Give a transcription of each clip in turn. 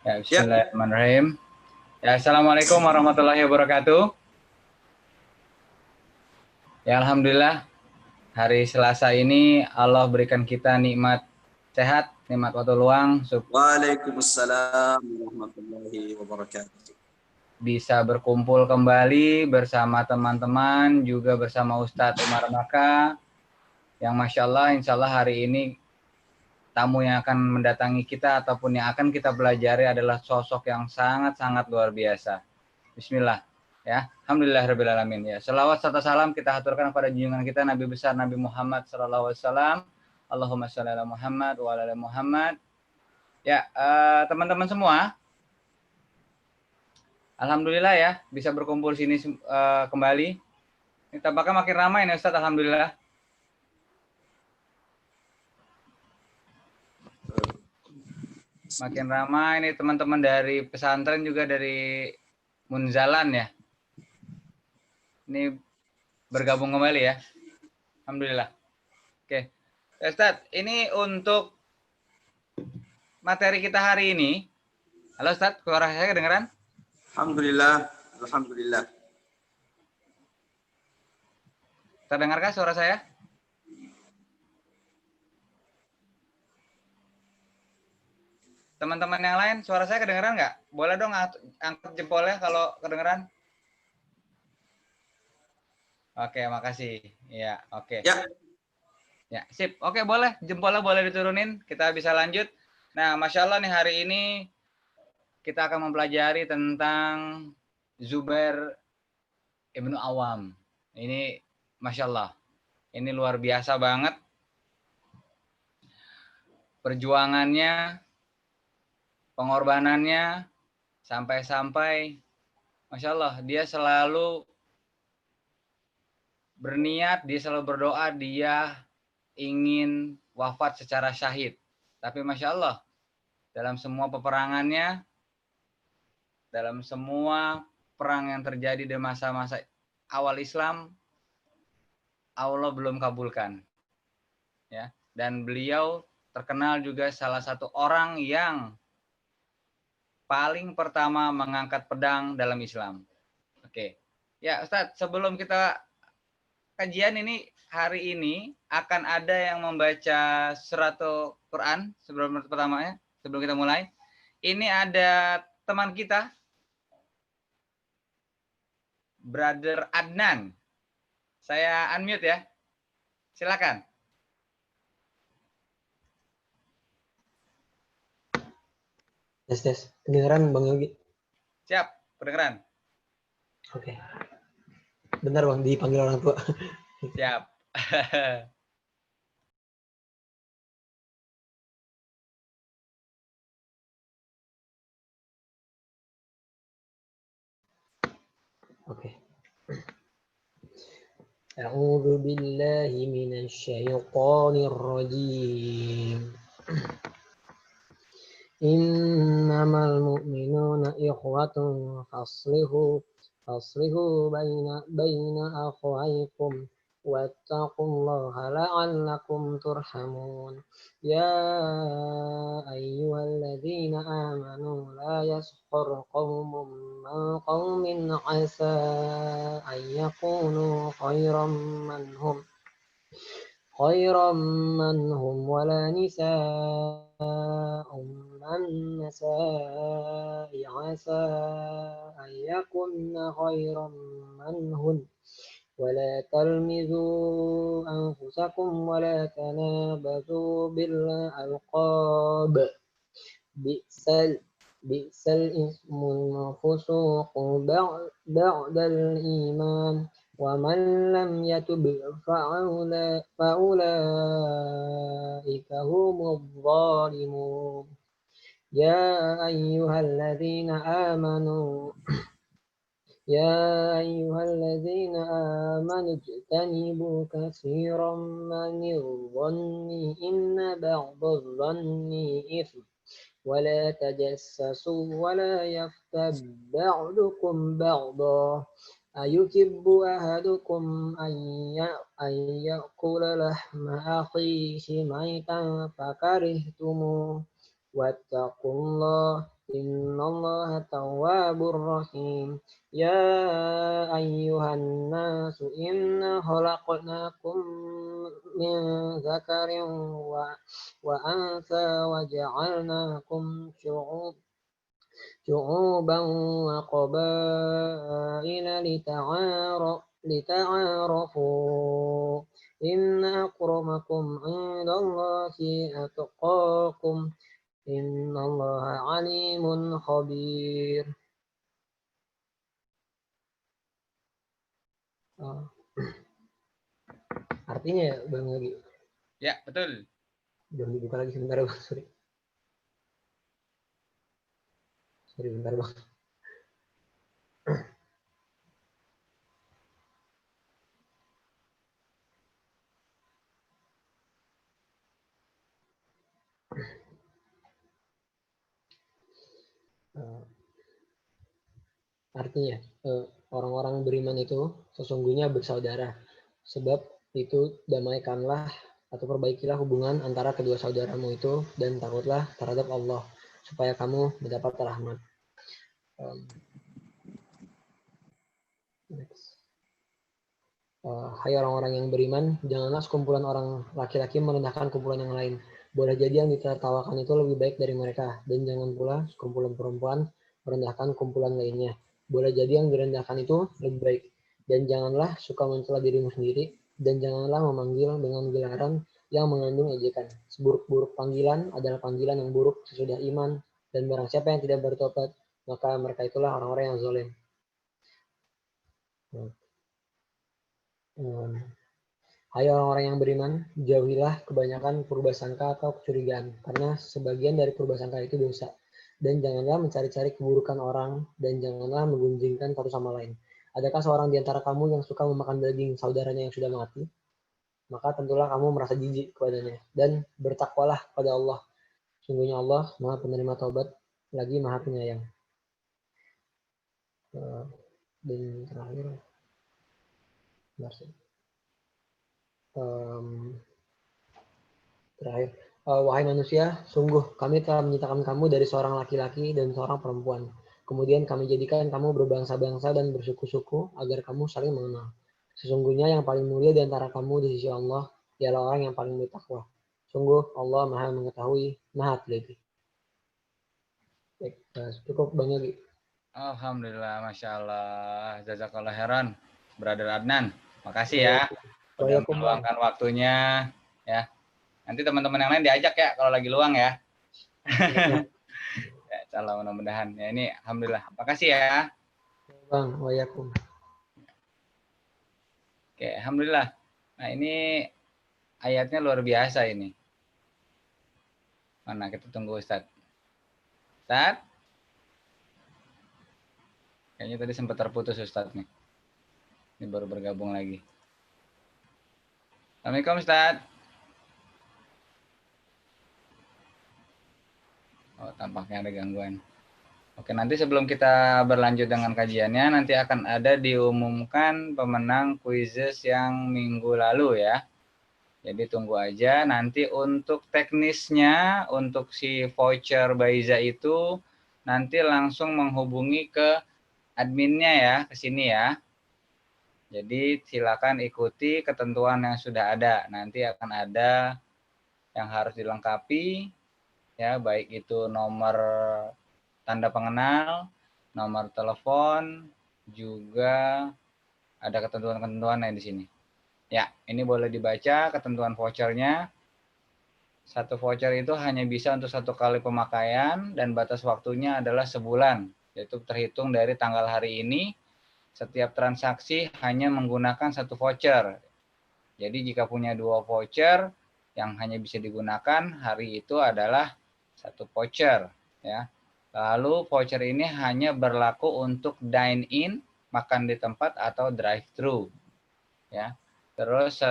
Ya, Ya. bismillahirrahmanirrahim. Ya, assalamualaikum warahmatullahi wabarakatuh. Ya, alhamdulillah hari Selasa ini Allah berikan kita nikmat sehat, nikmat waktu luang, Waalaikumsalam warahmatullahi wabarakatuh. bisa berkumpul kembali bersama teman-teman, juga bersama Ustadz Umar Maka, yang Masya Allah, insya Allah hari ini tamu yang akan mendatangi kita ataupun yang akan kita pelajari adalah sosok yang sangat-sangat luar biasa. Bismillah. Ya, alhamdulillahirabbil alamin. Ya, selawat serta salam kita haturkan kepada junjungan kita Nabi besar Nabi Muhammad sallallahu alaihi wasallam. Allahumma shalli ala Muhammad wa ala ali Muhammad. Ya, teman-teman semua, alhamdulillah ya bisa berkumpul sini kembali. Ini tampaknya makin ramai nih Ustaz, alhamdulillah. Makin ramai nih teman-teman dari pesantren, juga dari Munzalan ya. Ini bergabung kembali ya. Alhamdulillah. Oke. Ustaz, ini untuk materi kita hari ini. Halo Ustaz, suara saya kedengeran? Alhamdulillah, alhamdulillah. Terdengarkah suara saya? Teman-teman yang lain, suara saya kedengeran nggak? Boleh dong angkat jempolnya kalau kedengeran. Oke, makasih. Ya, oke. Ya. Ya, sip. Oke, boleh. Jempolnya boleh diturunin. Kita bisa lanjut. Nah, Masya Allah nih hari ini kita akan mempelajari tentang Zubair Ibnu Awam. Ini Masya Allah. Ini luar biasa banget. Perjuangannya, pengorbanannya, sampai-sampai Masya Allah, dia selalu berniat, dia selalu berdoa, dia ingin wafat secara syahid. Tapi Masya Allah, dalam semua peperangannya, dalam semua perang yang terjadi di masa-masa awal Islam, Allah belum kabulkan. Ya, dan beliau terkenal juga salah satu orang yang paling pertama mengangkat pedang dalam Islam. Oke. Ya, Ustadz, sebelum kita kajian ini, hari ini akan ada yang membaca surat Quran sebelum pertamanya, sebelum kita mulai. Ini ada teman kita, Brother Adnan. Saya unmute ya. Silakan. Tes. Kedengeran Bang Yogi? Siap, kedengeran. Oke. Benar Bang, dipanggil orang tua. Siap. Oke. A'udzu billahi minasyaitonir rajim. Innamal mu'minuna ikhwatun faslihu baina akhawaykum wattaqullaha la'allakum turhamun. Ya ayyuhalladzina amanu la yaskhur qaumun min qaumin 'asa an yakunu khairan manhum wala nisa'un من نساء عسى أن يكن خيرا منهن ولا تلمزوا أنفسكم ولا تنابزوا بالألقاب بئس الاسم الفسوق بعد الإيمان ومن لم يتب فأولئك هم الظالمون يا أيها الذين آمنوا اجتنبوا كثيرا من الظن إن بعض الظن إثم ولا تجسسوا ولا يغتب بعضكم بعضا أيحب أحدكم أن يأكل لحم أخيه ميتا فكرهتموه واتقوا الله innallaha tawwabur rahim. Ya ayyuhan nasu inna khalaqnakum min dzakarin wa antha wa ja'alnakum syu'uban wa qabaila lita'arafu. Inna akramakum indallahi atqakum. Innallaha alimun khabir. Artinya ya Bang lagi. Ya, betul. Belum dibuka lagi sebentar Bang, sorry. Sorry bentar Bang. Artinya orang-orang beriman itu sesungguhnya bersaudara. Sebab itu damaikanlah atau perbaikilah hubungan antara kedua saudaramu itu dan takutlah terhadap Allah supaya kamu mendapat rahmat. Hai orang-orang yang beriman, janganlah sekumpulan orang laki-laki merendahkan kumpulan yang lain. Boleh jadi yang ditertawakan itu lebih baik dari mereka, dan jangan pula sekumpulan perempuan merendahkan kumpulan lainnya. Boleh jadi yang direndahkan itu lebih baik. Dan janganlah suka mencela dirimu sendiri, dan janganlah memanggil dengan gelaran yang mengandung ejekan. Seburuk-buruk panggilan adalah panggilan yang buruk sesudah iman, dan barang siapa yang tidak bertobat, maka mereka itulah orang-orang yang zalim. Hai orang-orang yang beriman, jauhilah kebanyakan purbasangka atau kecurigaan, karena sebagian dari purbasangka itu dosa. Dan janganlah mencari-cari keburukan orang, dan janganlah menggunjingkan satu sama lain. Adakah seorang di antara kamu yang suka memakan daging saudaranya yang sudah mati? Maka tentulah kamu merasa jijik kepadanya. Dan bertakwalah kepada Allah. Sungguhnya Allah Maha Penerima Taubat, lagi Maha Penyayang. Dan terakhir, terakhir, wahai manusia, sungguh kami telah menciptakan kamu dari seorang laki-laki dan seorang perempuan. Kemudian kami jadikan kamu berbangsa-bangsa dan bersuku-suku agar kamu saling mengenal. Sesungguhnya yang paling mulia di antara kamu di sisi Allah ialah orang yang paling bertakwa. Sungguh Allah Maha mengetahui, Maha teliti. Baik, cukup Bang Yogi. Alhamdulillah, Masya Allah. Jazakallah khairan, Brother Adnan. Makasih ya. Udah meluangkan waktunya. Ya. Nanti teman-teman yang lain diajak ya kalau lagi luang ya. Ya, insyaallah mudah-mudahan. Ya ini alhamdulillah. Makasih ya. Bang, wayakum. Oke, alhamdulillah. Nah, ini ayatnya luar biasa ini. Mana kita tunggu Ustadz. Ustadz? Kayaknya tadi sempat terputus Ustadz nih. Ini baru bergabung lagi. Assalamualaikum Ustadz. Oh, tampaknya ada gangguan. Oke, nanti sebelum kita berlanjut dengan kajiannya, nanti akan ada diumumkan pemenang quizzes yang minggu lalu ya. Jadi tunggu aja. Nanti untuk teknisnya, untuk si voucher Baiza itu, nanti langsung menghubungi ke adminnya ya, ke sini ya. Jadi silakan ikuti ketentuan yang sudah ada. Nanti akan ada yang harus dilengkapi, ya baik itu nomor tanda pengenal, nomor telepon, juga ada ketentuan-ketentuan yang di sini. Ya, ini boleh dibaca ketentuan vouchernya. Satu voucher itu hanya bisa untuk 1 kali pemakaian dan batas waktunya adalah sebulan, yaitu terhitung dari tanggal hari ini. Setiap transaksi hanya menggunakan 1 voucher. Jadi jika punya 2 voucher yang hanya bisa digunakan hari itu adalah 1 voucher, ya. Lalu voucher ini hanya berlaku untuk dine in, makan di tempat atau drive thru, ya. Terus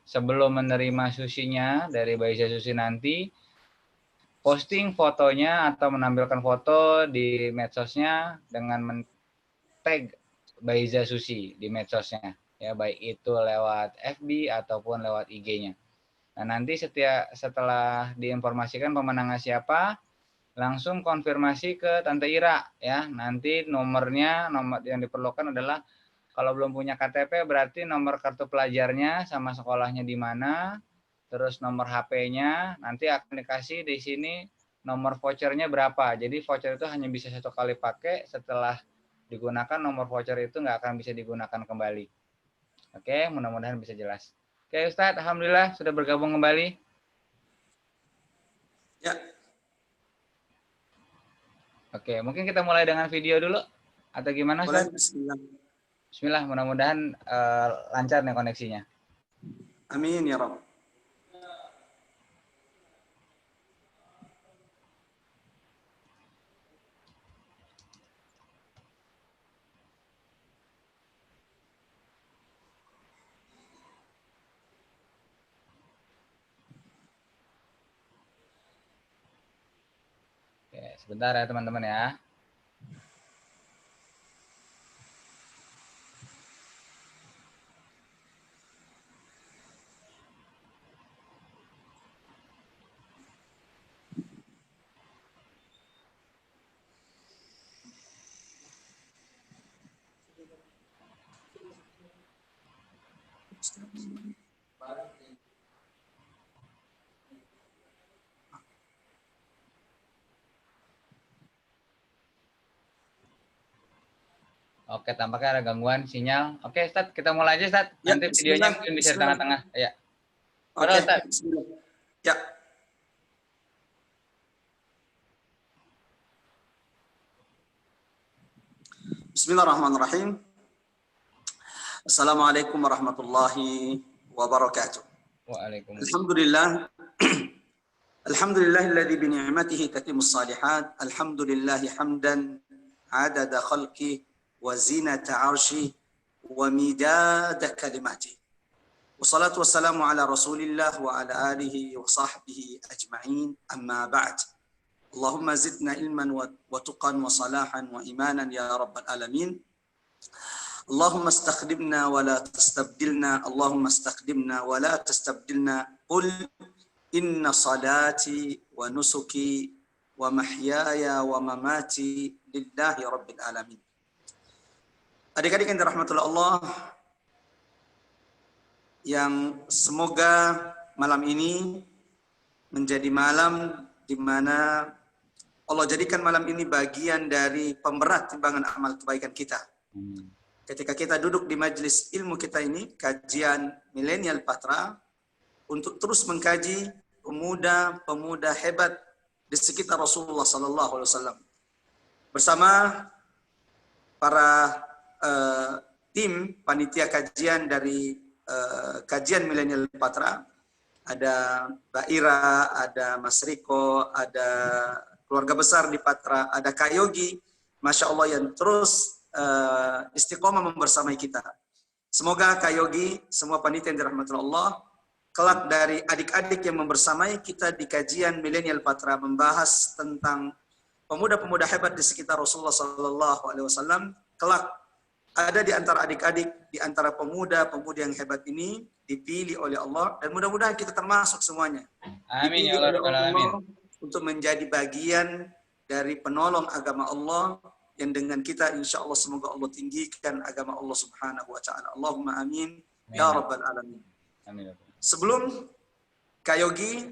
sebelum menerima susinya dari Baiza Sushi nanti, posting fotonya atau menampilkan foto di medsosnya dengan tag Baiza Sushi di medsosnya, ya baik itu lewat FB ataupun lewat IG-nya. Nah nanti setelah diinformasikan pemenangnya siapa, langsung konfirmasi ke Tante Ira ya. Nanti nomor yang diperlukan adalah kalau belum punya KTP berarti nomor kartu pelajarnya sama sekolahnya di mana, terus nomor HP-nya, nanti akan dikasih di sini nomor vouchernya berapa. Jadi voucher itu hanya bisa 1 kali pakai, setelah digunakan nomor voucher itu nggak akan bisa digunakan kembali. Oke, mudah-mudahan bisa jelas. Oke Ustadz, Alhamdulillah sudah bergabung kembali. Ya. Oke, mungkin kita mulai dengan video dulu atau gimana Boleh, Ustadz? bismillah. Bismillah, mudah-mudahan lancar nih koneksinya. Amin ya Rabb. Oke, sebentar ya teman-teman ya. Oke, tampaknya ada gangguan sinyal. Oke, Ustadz, kita mulai aja, Ustadz. Ya, Nanti videonya mungkin bisa di tengah-tengah. Ya. Oke, Ustadz. bismillah. Ya. Bismillahirrahmanirrahim. Assalamualaikum warahmatullahi wabarakatuh. Waalaikumsalam. Alhamdulillah. Alhamdulillahilladzi bi ni'matihi tatimmus shalihat. Alhamdulillahi hamdan adada khalqi wa zinata 'arsyi wa midada kalimati. Wassalatu wassalamu ala Rasulillah wa ala alihi wa sahbihi ajma'in. Amma ba'd. Allahumma zidna ilman wa tuqan wa salahan wa imanan ya rabbal alamin. Allahumma istakhdimna wa la tastabdilna. Allahumma istakhdimna wa la tastabdilna. Qul inna salati wa nusuki wa mahyaya wa mamati lillahi rabbil alamin. Adik-adik yang dirahmati Allah, yang semoga malam ini menjadi malam di mana Allah jadikan malam ini bagian dari pemberat timbangan amal kebaikan kita. Ketika kita duduk di majelis ilmu kita ini, kajian Milenial Patra, untuk terus mengkaji pemuda-pemuda hebat di sekitar Rasulullah Sallallahu Alaihi Wasallam bersama para tim panitia kajian dari kajian Milenial Patra. Ada Mbak Ira, ada Mas Riko, ada keluarga besar di Patra, ada Kak Yogi, Masya Allah yang terus istiqomah membersamai kita. Semoga Kak Yogi, semua panitia yang dirahmati Allah, kelak dari adik-adik yang membersamai kita di kajian Milenial Patra membahas tentang pemuda-pemuda hebat di sekitar Rasulullah Sallallahu Alaihi Wasallam, kelak ada di antara adik-adik, di antara pemuda-pemudi yang hebat ini dipilih oleh Allah, dan mudah-mudahan kita termasuk semuanya. Amin ya Dipilih Allah, oleh amin. Untuk menjadi bagian dari penolong agama Allah, yang dengan kita insya Allah semoga Allah tinggikan agama Allah Subhanahu wa taala. Allahumma amin ya rabbal alamin. Amin. Sebelum Kak Yogi,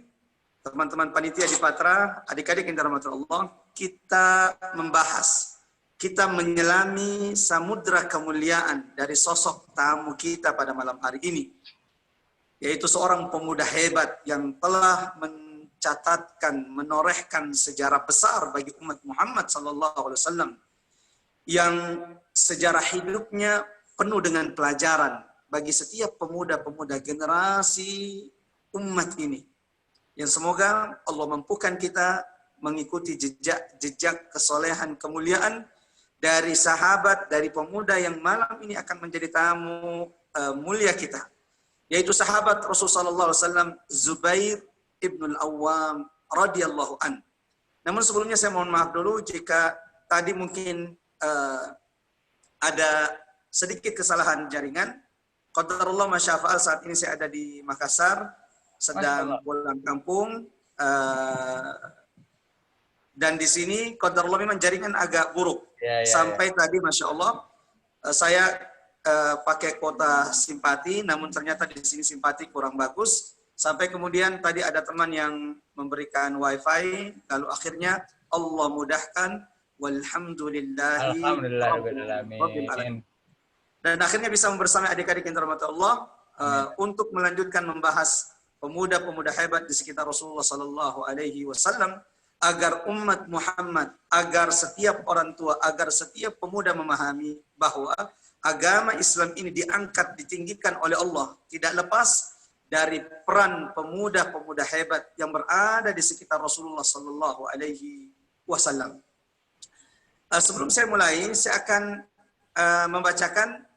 teman-teman panitia di Patra, adik-adik yang dirahmati Allah, kita membahas, kita menyelami samudra kemuliaan dari sosok tamu kita pada malam hari ini, yaitu seorang pemuda hebat yang telah mencatatkan, menorehkan sejarah besar bagi umat Muhammad SAW, yang sejarah hidupnya penuh dengan pelajaran bagi setiap pemuda-pemuda generasi umat ini, yang semoga Allah mampukan kita mengikuti jejak kesolehan, kemuliaan dari sahabat, dari pemuda yang malam ini akan menjadi tamu mulia kita, yaitu sahabat Rasulullah SAW, Zubair ibn al-Awwam radhiyallahu an. Namun sebelumnya saya mohon maaf dulu jika tadi mungkin ada sedikit kesalahan jaringan. Qadarullah masyafa'al, saat ini saya ada di Makassar, sedang pulang kampung. Dan di sini qadarullah memang jaringan agak buruk. Ya, ya, Sampai tadi Masya Allah saya pakai kuota simpati, namun ternyata di sini simpati kurang bagus. Sampai kemudian tadi ada teman yang memberikan wifi, lalu akhirnya Allah mudahkan, walhamdulillahi rabbil alamin. Dan akhirnya bisa bersama adik-adik yang dirahmati Allah untuk melanjutkan membahas pemuda-pemuda hebat di sekitar Rasulullah Sallallahu Alaihi Wasallam, agar umat Muhammad, agar setiap orang tua, agar setiap pemuda memahami bahwa agama Islam ini diangkat, ditinggikan oleh Allah, tidak lepas dari peran pemuda-pemuda hebat yang berada di sekitar Rasulullah Sallallahu Alaihi Wasallam. Sebelum saya mulai, saya akan membacakan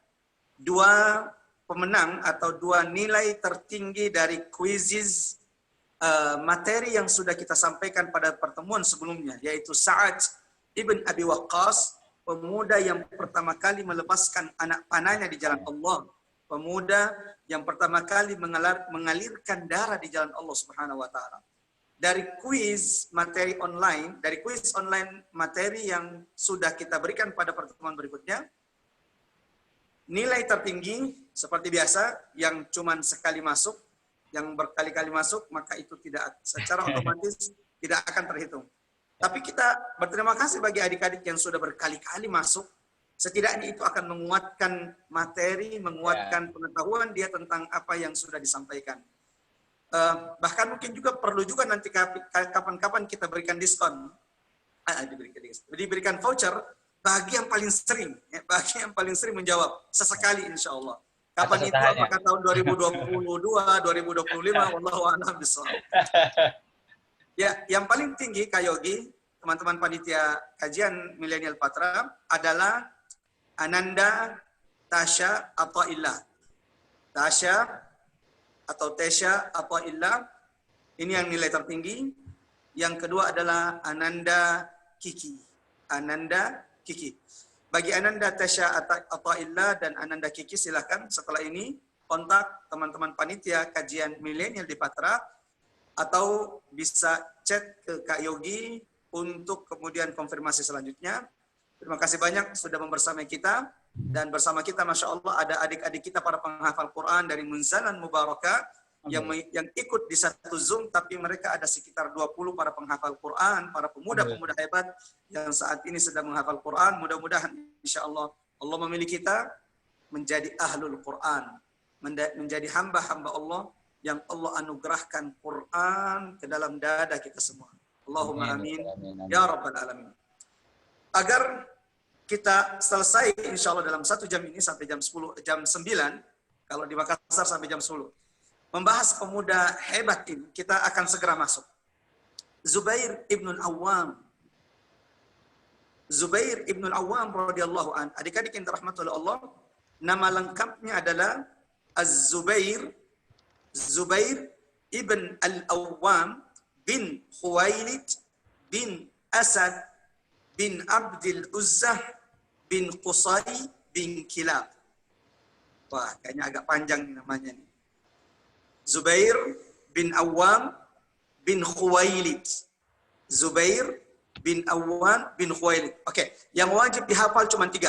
dua pemenang atau dua nilai tertinggi dari kuisis materi yang sudah kita sampaikan pada pertemuan sebelumnya, yaitu Sa'ad ibn Abi Waqqas, pemuda yang pertama kali melepaskan anak panahnya di jalan Allah, pemuda yang pertama kali mengalirkan darah di jalan Allah Subhanahu wa taala. Dari kuis materi online, dari kuis online materi yang sudah kita berikan pada pertemuan berikutnya, nilai tertinggi seperti biasa yang cuman sekali masuk, yang berkali-kali masuk, maka itu tidak secara otomatis tidak akan terhitung. Tapi kita berterima kasih bagi adik-adik yang sudah berkali-kali masuk. Setidaknya itu akan menguatkan materi, menguatkan pengetahuan dia tentang apa yang sudah disampaikan. Bahkan mungkin juga perlu juga nanti kapan-kapan kita berikan diskon, diberikan voucher bagi yang paling sering, bagi yang paling sering menjawab sesekali insya Allah. Kapan itu? Apakah tahun 2022, 2025? Wallahu a'lam bishawab. Ya, yang paling tinggi Kak Yogi, teman-teman panitia kajian Milenial Patra adalah Ananda Tasya Athaillah. Tasya atau Tasya Athaillah, ini yang nilai tertinggi. Yang kedua adalah Ananda Kiki. Ananda Kiki. Bagi Ananda Tasya Athaillah dan Ananda Kiki, silakan setelah ini kontak teman-teman panitia kajian milenial di Patra, atau bisa chat ke Kak Yogi untuk kemudian konfirmasi selanjutnya. Terima kasih banyak sudah membersamai kita, dan bersama kita Masya Allah ada adik-adik kita para penghafal Quran dari Munzalan Mubarakah yang ikut di satu Zoom, tapi mereka ada sekitar 20 para penghafal Quran, para pemuda-pemuda hebat yang saat ini sedang menghafal Quran. Mudah-mudahan insya Allah Allah memilih kita menjadi ahlul Quran, menjadi hamba-hamba Allah yang Allah anugerahkan Quran ke dalam dada kita semua. Allahumma amin ya rabbal alamin. Agar kita selesai insya Allah dalam 1 jam ini sampai jam 10, jam 9, kalau di Makassar sampai jam 10. Membahas pemuda hebat ini, kita akan segera masuk. Zubair ibn al-Awwam. Zubair ibn al-Awwam radhiyallahu an. Adik-adik yang dirahmati oleh Allah, nama lengkapnya adalah Az-Zubair, Zubair ibn al-Awwam bin Khuwailid bin Asad bin Abdul Uzzah bin Qusay bin Kilab. Wah, kayaknya agak panjang namanya nih. Zubair bin Awwam bin Khuwailid. Zubair bin Awwam bin Khuwailid. Oke, yang wajib dihafal cuma 3.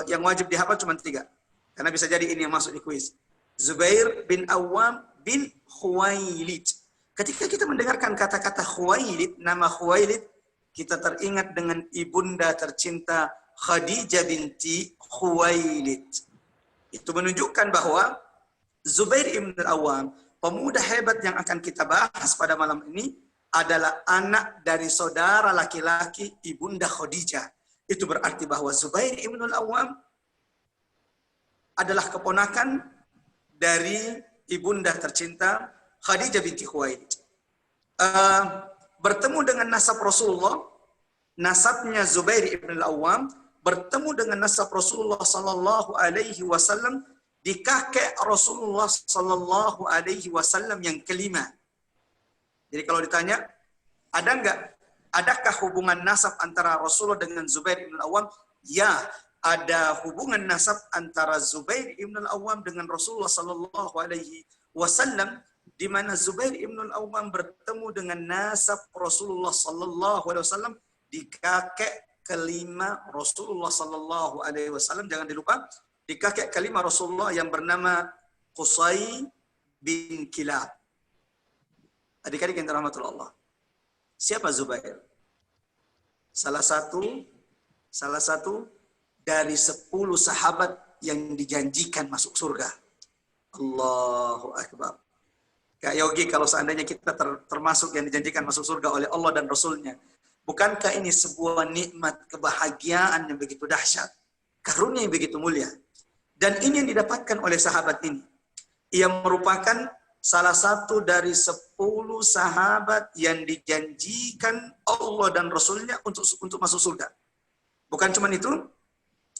Yang wajib dihafal cuma 3. Karena bisa jadi ini yang masuk di kuis. Zubair bin Awwam bin Khuwailid. Ketika kita mendengarkan kata-kata Khuwailid, nama Khuwailid, kita teringat dengan ibunda tercinta Khadijah binti Khuwailid. Itu menunjukkan bahwa Zubair ibn al-Awwam, pemuda hebat yang akan kita bahas pada malam ini, adalah anak dari saudara laki-laki ibunda Khadijah. Itu berarti bahwa Zubair ibn al-Awwam adalah keponakan dari ibunda tercinta Khadijah binti Khuwailid. Bertemu dengan nasab Rasulullah, nasabnya Zubair ibn al-Awwam bertemu dengan nasab Rasulullah sallallahu alaihi wasallam di kakek Rasulullah sallallahu alaihi wasallam yang kelima. Jadi kalau ditanya, adakah hubungan nasab antara Rasulullah dengan Zubair ibn al-Awwam? Ya, ada hubungan nasab antara Zubair ibn al-Awwam dengan Rasulullah sallallahu alaihi wasallam, di mana Zubair ibn al-Awwam bertemu dengan nasab Rasulullah sallallahu alaihi wasallam di kakek kelima Rasulullah Sallallahu Alaihi Wasallam. Jangan dilupa, di kakek kelima Rasulullah yang bernama Qusay bin Kilab. Adik-adik yang dirahmati Allah. Siapa Zubair? Salah satu dari 10 sahabat yang dijanjikan masuk surga. Allahu Akbar. Kak Yogi, kalau seandainya kita termasuk yang dijanjikan masuk surga oleh Allah dan Rasulnya, bukankah ini sebuah nikmat kebahagiaan yang begitu dahsyat, karunia yang begitu mulia? Dan ini yang didapatkan oleh sahabat ini. Ia merupakan salah satu dari 10 sahabat yang dijanjikan Allah dan Rasulnya untuk masuk surga. Bukan cuma itu,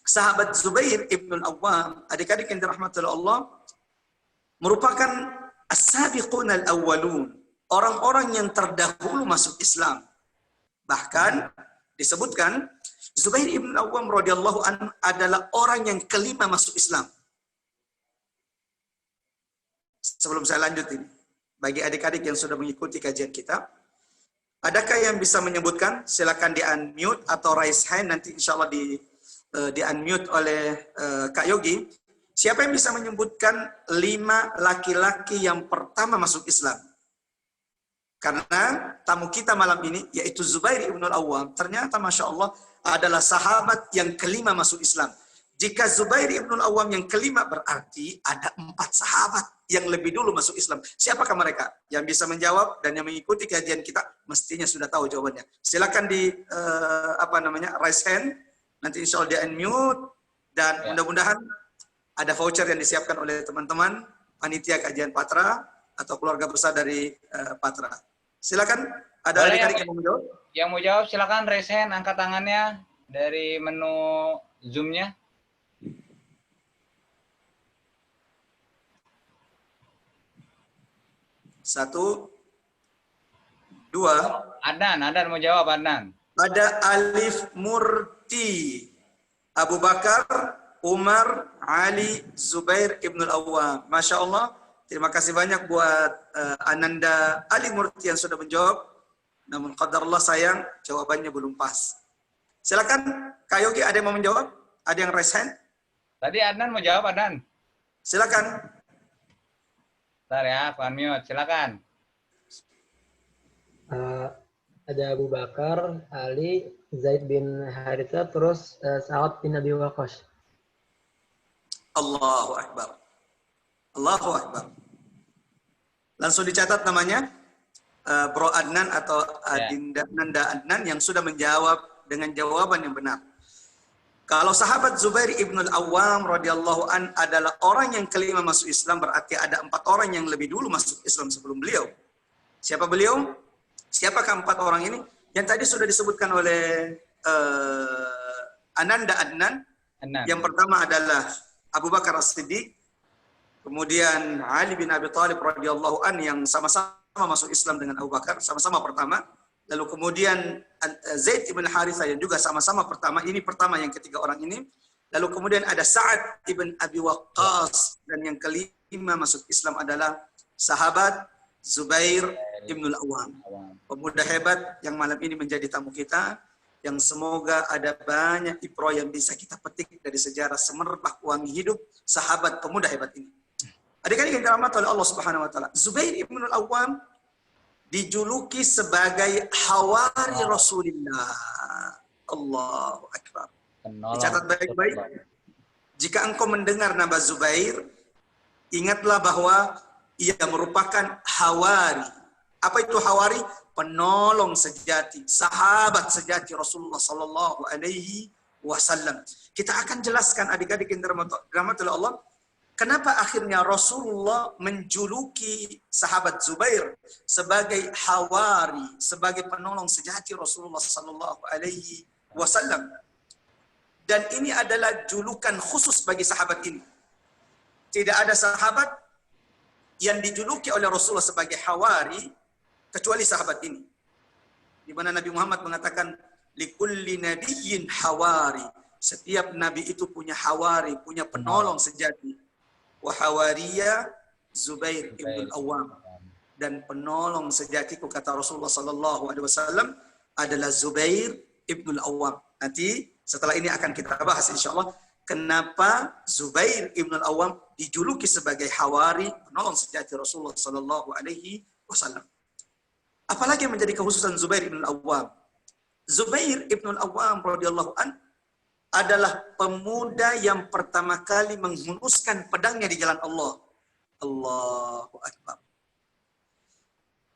sahabat Zubair ibn al-Awwam, adik-adik yang dirahmati oleh Allah, merupakan as-sabiqun al-awwalun, orang-orang yang terdahulu masuk Islam. Bahkan disebutkan Zubair ibn al-Awwam radhiyallahu anhu adalah orang yang kelima masuk Islam. Sebelum saya lanjut ini, bagi adik-adik yang sudah mengikuti kajian kita, adakah yang bisa menyebutkan? Silakan di-unmute atau raise hand, nanti insya Allah di-unmute oleh Kak Yogi. Siapa yang bisa menyebutkan 5 laki-laki yang pertama masuk Islam? Karena tamu kita malam ini, yaitu Zubair ibn al-Awwam, ternyata Masya Allah adalah sahabat yang kelima masuk Islam. Jika Zubair ibn al-Awwam yang kelima, berarti ada 4 sahabat yang lebih dulu masuk Islam. Siapakah mereka? Yang bisa menjawab dan yang mengikuti kajian kita mestinya sudah tahu jawabannya. Silakan di raise hand. Nanti insya Allah di-unmute dan mudah-mudahan ada voucher yang disiapkan oleh teman-teman panitia kajian Patra atau keluarga besar dari Patra. Silakan, ada adik-adik yang mau menjawab? Yang mau jawab silakan raise hand, angkat tangannya dari menu Zoom-nya. Satu, dua. Adnan mau jawab, Adnan. Ada Alif Murti, Abu Bakar, Umar, Ali, Zubair ibn al-Awwam. Masya Allah, terima kasih banyak buat Ananda Ali Murti yang sudah menjawab. Namun qadarullah sayang, jawabannya belum pas. Silakan, Kak Yogi, ada yang mau menjawab? Ada yang raise hand? Tadi Adnan mau jawab, Adnan. Silakan. Bentar ya, aku unmute. Silakan. Ada Abu Bakar, Ali, Zaid bin Haritha, terus Sa'ad bin Abi Waqqas. Allahu Akbar. Allahu Akbar. Langsung dicatat namanya Bro Adnan atau Adinda Nanda Adnan yang sudah menjawab dengan jawaban yang benar. Kalau sahabat Zubair ibn al-Awwam radhiyallahu an adalah orang yang kelima masuk Islam, berarti ada 4 orang yang lebih dulu masuk Islam sebelum beliau. Siapa beliau? Siapakah 4 orang ini? Yang tadi sudah disebutkan oleh Ananda Adnan. Yang pertama adalah Abu Bakar As-Siddiq, kemudian Ali bin Abi Thalib radhiyallahu an yang sama-sama masuk Islam dengan Abu Bakar, sama-sama pertama. Lalu kemudian Zaid ibn Harithah yang juga sama-sama pertama. Ini pertama yang ketiga orang ini. Lalu kemudian ada Sa'ad ibn Abi Waqqas. Dan yang kelima masuk Islam adalah sahabat Zubair ibn al-Awwam. Pemuda hebat yang malam ini menjadi tamu kita. Yang semoga ada banyak ibrah yang bisa kita petik dari sejarah semerbak wangi hidup sahabat pemuda hebat ini. Adik-adik yang dirahmati oleh Allah Subhanahu wa taala, Zubair ibn al-Awwam dijuluki sebagai hawari Rasulullah. Allahu Akbar. Dicatat baik-baik. Jika engkau mendengar nama Zubair, ingatlah bahwa ia merupakan hawari. Apa itu hawari? Penolong sejati, sahabat sejati Rasulullah Sallallahu Alaihi Wasallam. Kita akan jelaskan adik-adik yang dirahmati oleh Allah, kenapa akhirnya Rasulullah menjuluki sahabat Zubair sebagai hawari, sebagai penolong sejati Rasulullah Sallallahu Alaihi Wasallam. Dan ini adalah julukan khusus bagi sahabat ini. Tidak ada sahabat yang dijuluki oleh Rasulullah sebagai hawari kecuali sahabat ini. Di mana Nabi Muhammad mengatakan, likulli nabiyyin hawari. Setiap nabi itu punya hawari, punya penolong sejati. Wa hawariya Zubair ibn al-Awwam. Dan penolong sejatiku, kata Rasulullah sallallahu alaihi wasallam, adalah Zubair Ibnul Awwam. Nanti setelah ini akan kita bahas insya Allah kenapa Zubair Ibnul Awwam dijuluki sebagai hawari, penolong sejati Rasulullah Sallallahu Alaihi Wasallam. Apalagi yang menjadi kekhususan Zubair Ibnul Awwam? Zubair Ibnul Awwam radhiyallahu an adalah pemuda yang pertama kali menghunuskan pedangnya di jalan Allah. Allahu Akbar.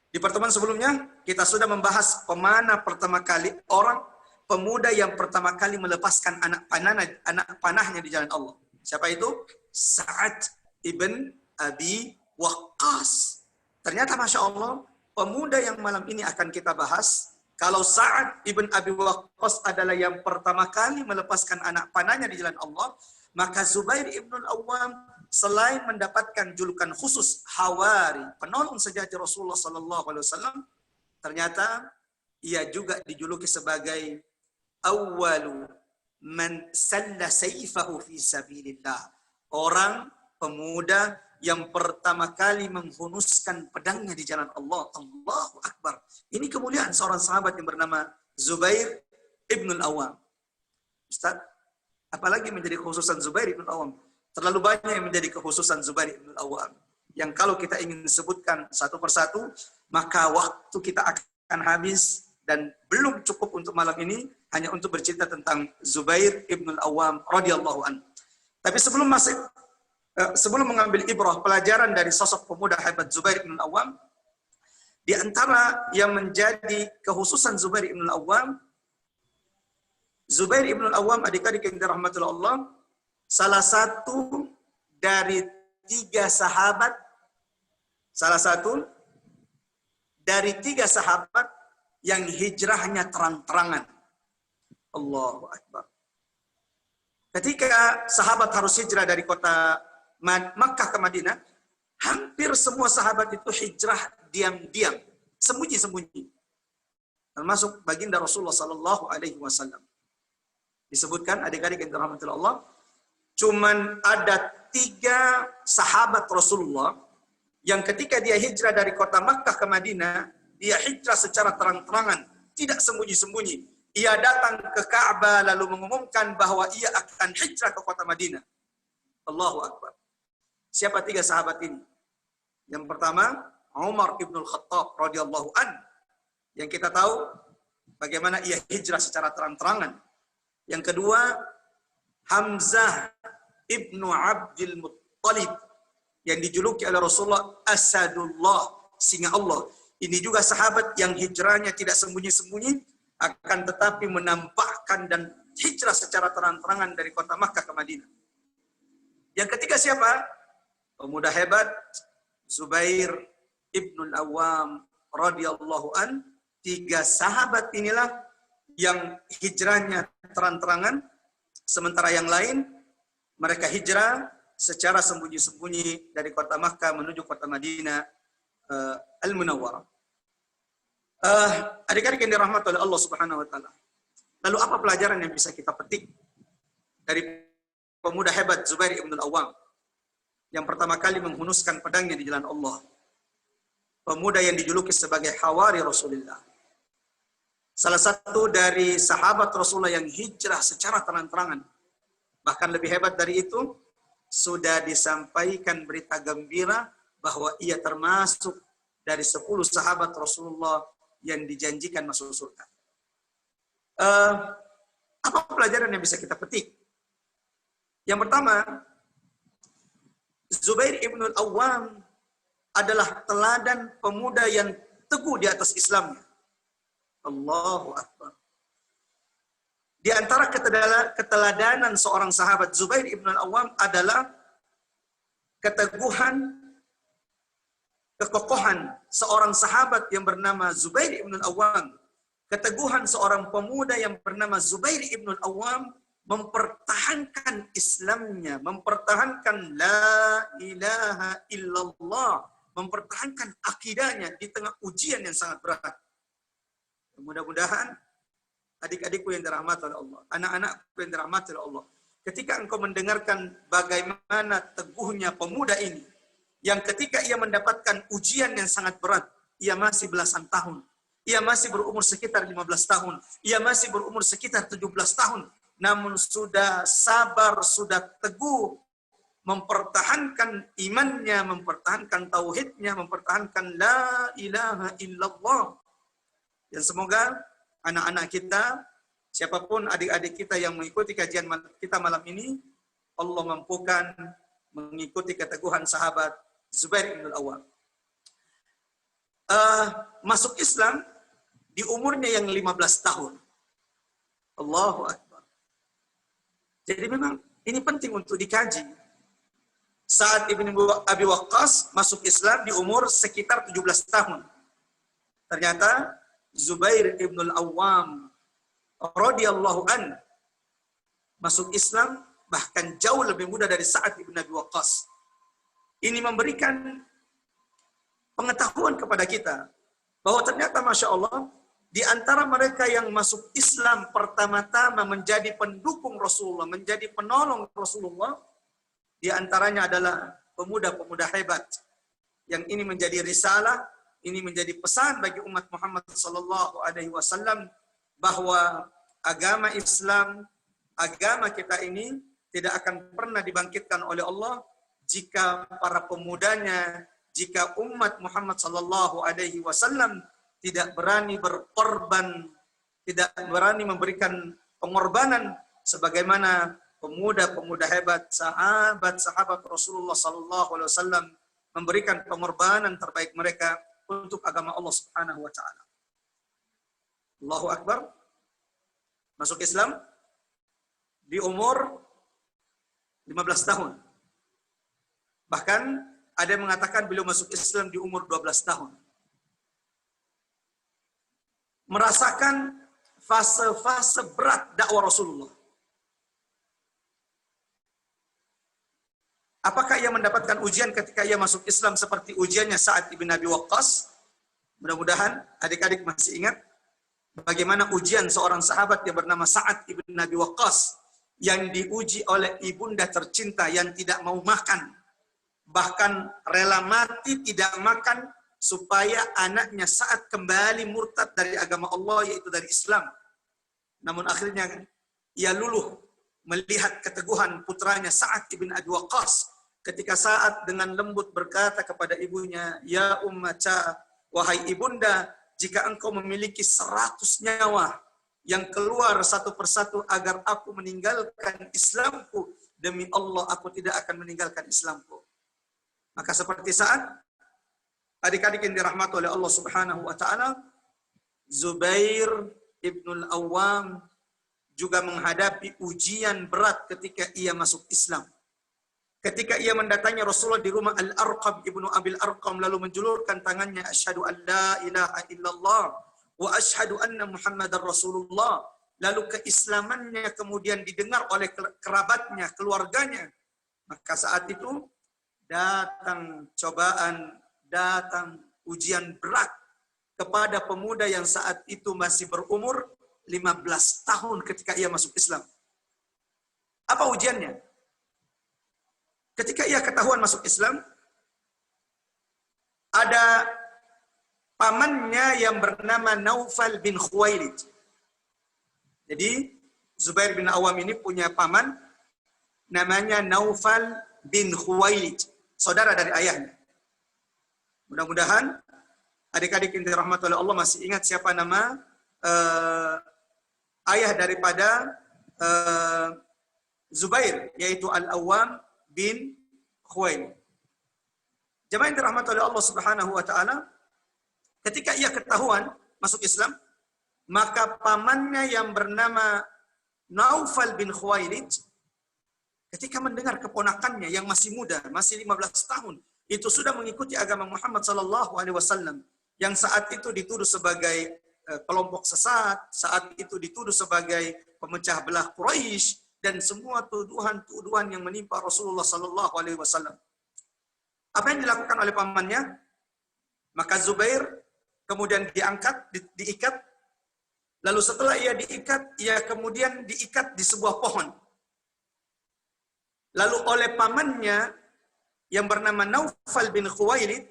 Di pertemuan sebelumnya kita sudah membahas pemana pertama kali orang pemuda yang pertama kali melepaskan anak panahnya di jalan Allah. Siapa itu? Sa'ad ibn Abi Waqqas. Ternyata Masya Allah, pemuda yang malam ini akan kita bahas, kalau Sa'ad ibn Abi Waqqas adalah yang pertama kali melepaskan anak panahnya di jalan Allah, maka Zubair ibn Awwam selain mendapatkan julukan khusus hawari, penolong sejati Rasulullah Sallallahu Alaihi Wasallam, ternyata ia juga dijuluki sebagai awwalu man salla sayfahu fi sabilillah. Orang pemuda yang pertama kali menghunuskan pedangnya di jalan Allah. Allahu Akbar. Ini kemuliaan seorang sahabat yang bernama Zubair ibn Awwam. Ustaz, apalagi menjadi kekhususan Zubair ibn Awwam? Terlalu banyak yang menjadi kekhususan Zubair ibn Awwam. Yang kalau kita ingin sebutkan satu persatu, maka waktu kita akan habis dan belum cukup untuk malam ini hanya untuk bercerita tentang Zubair ibn Awwam radhiyallahu an. Tapi sebelum mengambil ibrah pelajaran dari sosok pemuda hebat Zubair ibn Awwam, di antara yang menjadi kekhususan Zubair ibn Awwam, Zubair ibn Awwam adik-adik yang dirahmati Allah, salah satu dari 3 sahabat, yang hijrahnya terang-terangan. Allahu Akbar. Ketika sahabat harus hijrah dari kota Makkah ke Madinah, hampir semua sahabat itu hijrah diam-diam, sembunyi-sembunyi. Termasuk baginda Rasulullah Sallallahu Alaihi Wasallam. Disebutkan adik-adik yang dirahmati Allah, cuman ada 3 sahabat Rasulullah yang ketika dia hijrah dari kota Makkah ke Madinah, dia hijrah secara terang-terangan, tidak sembunyi-sembunyi. Ia datang ke Ka'bah lalu mengumumkan bahwa ia akan hijrah ke kota Madinah. Allahu Akbar. Siapa 3 sahabat ini? Yang pertama, Umar ibn Khattab radhiyallahu an. Yang kita tahu bagaimana ia hijrah secara terang-terangan. Yang kedua, Hamzah ibnu Abdul Muttalib yang dijuluki oleh Rasulullah Asadullah, singa Allah. Ini juga sahabat yang hijrahnya tidak sembunyi-sembunyi, akan tetapi menampakkan dan hijrah secara terang-terangan dari kota Makkah ke Madinah. Yang ketiga siapa? Pemuda hebat Zubair ibnul Awwam radhiyallahu an. 3 sahabat inilah yang hijrahnya terang-terangan, sementara yang lain mereka hijrah secara sembunyi-sembunyi dari kota Makkah menuju kota Madinah Al-Munawwarah. Adik-adik yang dirahmati oleh Allah Subhanahu wa taala. Lalu apa pelajaran yang bisa kita petik dari pemuda hebat Zubair ibn Awwam yang pertama kali menghunuskan pedangnya di jalan Allah? Pemuda yang dijuluki sebagai hawari Rasulullah. Salah satu dari sahabat Rasulullah yang hijrah secara terang-terangan. Bahkan lebih hebat dari itu, sudah disampaikan berita gembira bahwa ia termasuk dari 10 sahabat Rasulullah yang dijanjikan masuk surga. Apa pelajaran yang bisa kita petik? Yang pertama, Zubair ibn Awwam adalah teladan pemuda yang teguh di atas Islamnya. Allahu Akbar. Di antara keteladanan seorang sahabat Zubair ibn Awwam adalah keteguhan, kekokohan seorang sahabat yang bernama Zubair ibn Awwam. Keteguhan seorang pemuda yang bernama Zubair ibn Awwam mempertahankan Islamnya, mempertahankan la ilaha illallah, mempertahankan akidahnya di tengah ujian yang sangat berat. Mudah-mudahan adik-adikku yang dirahmati oleh Allah, anak-anakku yang dirahmati oleh Allah, ketika engkau mendengarkan bagaimana teguhnya pemuda ini, yang ketika ia mendapatkan ujian yang sangat berat, ia masih belasan tahun, Ia masih berumur sekitar 15 tahun. Ia masih berumur sekitar 17 tahun. Namun sudah sabar, sudah teguh, mempertahankan imannya, mempertahankan tauhidnya, mempertahankan la ilaha illallah. Dan semoga anak-anak kita, siapapun adik-adik kita yang mengikuti kajian kita malam ini, Allah mampukan mengikuti keteguhan sahabat Zubair bin Al-Awwam. Masuk Islam di umurnya yang 15 tahun. Allahu Akbar. Jadi memang ini penting untuk dikaji. Sa'ad ibn Abi Waqqas masuk Islam di umur sekitar 17 tahun. Ternyata Zubair ibn Al-Awwam radhiyallahu an masuk Islam bahkan jauh lebih muda dari Sa'ad ibn Abi Waqqas. Ini memberikan pengetahuan kepada kita bahwa ternyata Masya Allah di antara mereka yang masuk Islam pertama-tama menjadi pendukung Rasulullah, menjadi penolong Rasulullah, di antaranya adalah pemuda-pemuda hebat. Yang ini menjadi risalah, ini menjadi pesan bagi umat Muhammad sallallahu alaihi wasallam bahwa agama Islam, agama kita ini tidak akan pernah dibangkitkan oleh Allah jika para pemudanya, jika umat Muhammad sallallahu alaihi wasallam tidak berani berkorban, tidak berani memberikan pengorbanan sebagaimana pemuda-pemuda hebat, sahabat-sahabat Rasulullah sallallahu alaihi wasallam memberikan pengorbanan terbaik mereka untuk agama Allah Subhanahu wa taala. Allahu Akbar. Masuk Islam di umur 15 tahun. Bahkan ada yang mengatakan beliau masuk Islam di umur 12 tahun. Merasakan fase-fase berat dakwah Rasulullah. Apakah ia mendapatkan ujian ketika ia masuk Islam seperti ujiannya Sa'ad ibn Abi Waqqas? Mudah-mudahan adik-adik masih ingat bagaimana ujian seorang sahabat yang bernama Sa'ad ibn Abi Waqqas yang diuji oleh ibunda tercinta yang tidak mau makan. Bahkan rela mati tidak makan supaya anaknya Sa'ad kembali murtad dari agama Allah, yaitu dari Islam. Namun akhirnya ia luluh melihat keteguhan putranya Sa'ad ibn Abi Waqqas ketika Sa'ad dengan lembut berkata kepada ibunya, "Ya ummata, wahai ibunda, jika engkau memiliki 100 nyawa yang keluar satu persatu agar aku meninggalkan Islamku, demi Allah aku tidak akan meninggalkan Islamku." Maka seperti Sa'ad, adik-adik yang dirahmati oleh Allah Subhanahu wa taala, Zubair ibn Al-Awwam juga menghadapi ujian berat ketika ia masuk Islam. Ketika ia mendatangi Rasulullah di rumah Al-Arqam ibnu Abil Arqam lalu menjulurkan tangannya, "Asyhadu an la ilaha illallah wa asyhadu anna Muhammadar Rasulullah." Lalu keislamannya kemudian didengar oleh kerabatnya, keluarganya. Maka saat itu datang cobaan, datang ujian berat kepada pemuda yang saat itu masih berumur 15 tahun ketika ia masuk Islam. Apa ujiannya? Ketika ia ketahuan masuk Islam, ada pamannya yang bernama Naufal bin Khuwailid. Jadi Zubair bin Awam ini punya paman namanya Naufal bin Khuwailid, saudara dari ayahnya. Mudah-mudahan adik-adik yang dirahmati oleh Allah masih ingat siapa nama ayah daripada Zubair, yaitu Al-Awwam bin Khuwailid. Jemaah yang dirahmati oleh Allah Subhanahu wa taala, ketika ia ketahuan masuk Islam, maka pamannya yang bernama Naufal bin Khuwailid ketika mendengar keponakannya yang masih muda, masih 15 tahun, itu sudah mengikuti agama Muhammad sallallahu alaihi wasallam, yang saat itu dituduh sebagai kelompok sesat, saat itu dituduh sebagai pemecah belah Quraisy, dan semua tuduhan-tuduhan yang menimpa Rasulullah sallallahu alaihi wasallam. Apa yang dilakukan oleh pamannya? Maka Zubair kemudian diikat. Lalu setelah ia diikat, ia kemudian diikat di sebuah pohon. Lalu oleh pamannya yang bernama Naufal bin Khuwailid,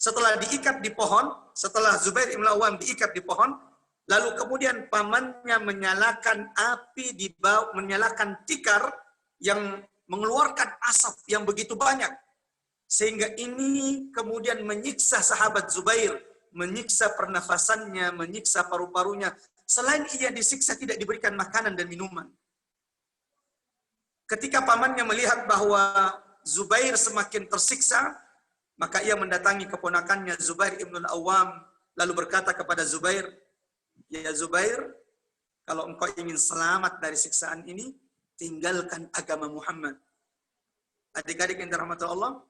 setelah diikat di pohon, setelah Zubair ibn Awam diikat di pohon, lalu kemudian pamannya menyalakan api di bawah, menyalakan tikar yang mengeluarkan asap yang begitu banyak. Sehingga ini kemudian menyiksa sahabat Zubair, menyiksa pernafasannya, menyiksa paru-parunya. Selain ia disiksa, tidak diberikan makanan dan minuman. Ketika pamannya melihat bahwa Zubair semakin tersiksa, maka ia mendatangi keponakannya Zubair ibn al-Awwam, lalu berkata kepada Zubair, "Ya Zubair, kalau engkau ingin selamat dari siksaan ini, tinggalkan agama Muhammad." Adik-adik yang dirahmati Allah,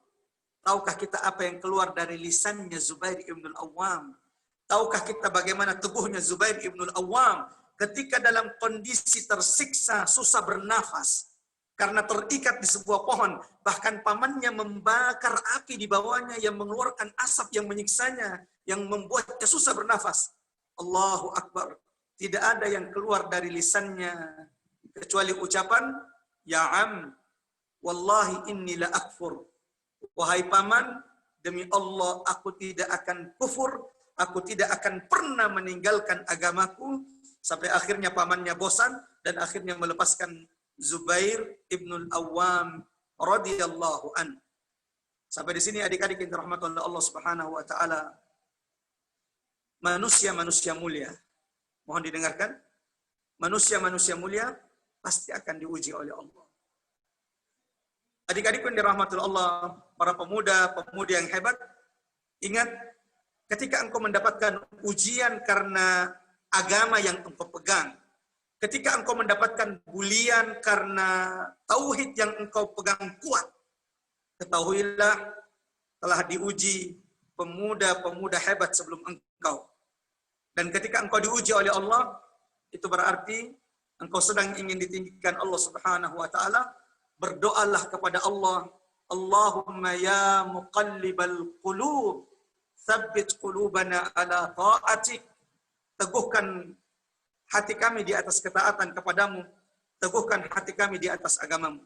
tahukah kita apa yang keluar dari lisannya Zubair ibn al-Awwam? Tahukah kita bagaimana teguhnya Zubair ibn al-Awwam ketika dalam kondisi tersiksa, susah bernafas, karena terikat di sebuah pohon, bahkan pamannya membakar api di bawahnya yang mengeluarkan asap yang menyiksanya, yang membuatnya susah bernafas. Allahu Akbar. Tidak ada yang keluar dari lisannya kecuali ucapan, "Ya am, wallahi inni la akfur." Wahai paman, demi Allah aku tidak akan kufur, aku tidak akan pernah meninggalkan agamaku. Sampai akhirnya pamannya bosan dan akhirnya melepaskan Zubair ibn al-Awwam radhiyallahu an. Sampai di sini adik-adik yang dirahmati oleh Allah Subhanahu wa taala. Manusia-manusia mulia. Mohon didengarkan. Manusia-manusia mulia pasti akan diuji oleh Allah. Adik-adik yang dirahmati Allah, para pemuda-pemudi yang hebat, ingat ketika engkau mendapatkan ujian karena agama yang engkau pegang, ketika engkau mendapatkan bulian karena tauhid yang engkau pegang kuat, ketahuilah telah diuji pemuda-pemuda hebat sebelum engkau. Dan ketika engkau diuji oleh Allah, itu berarti engkau sedang ingin ditinggikan Allah Subhanahu wa taala. Berdoalah kepada Allah, Allahumma ya muqallibal qulub, tsabbit qulubana ala ta'atik. Teguhkan hati kami di atas ketaatan kepadamu, teguhkan hati kami di atas agamamu.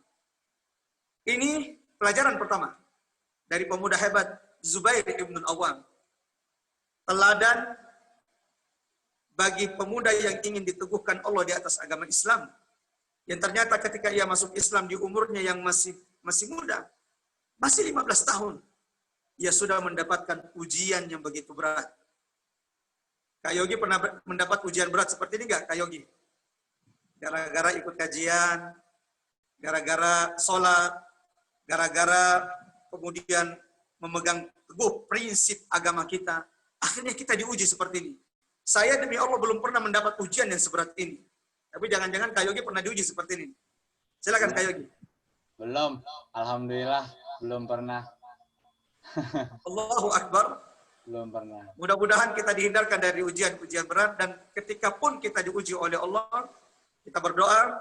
Ini pelajaran pertama dari pemuda hebat Zubair ibn al-Awwam. Teladan bagi pemuda yang ingin diteguhkan Allah di atas agama Islam. Yang ternyata ketika ia masuk Islam di umurnya yang masih muda, masih 15 tahun, ia sudah mendapatkan ujian yang begitu berat. Kak Yogi pernah mendapat ujian berat seperti ini nggak, Kak Yogi? Gara-gara ikut kajian, gara-gara sholat, gara-gara kemudian memegang teguh prinsip agama kita, akhirnya kita diuji seperti ini. Saya demi Allah belum pernah mendapat ujian yang seberat ini. Tapi jangan-jangan Kak Yogi pernah diuji seperti ini. Silakan Kak Yogi. Belum, alhamdulillah belum pernah. Allahu Akbar. Belum pernah. Mudah-mudahan kita dihindarkan dari ujian-ujian berat, dan ketika pun kita diuji oleh Allah, kita berdoa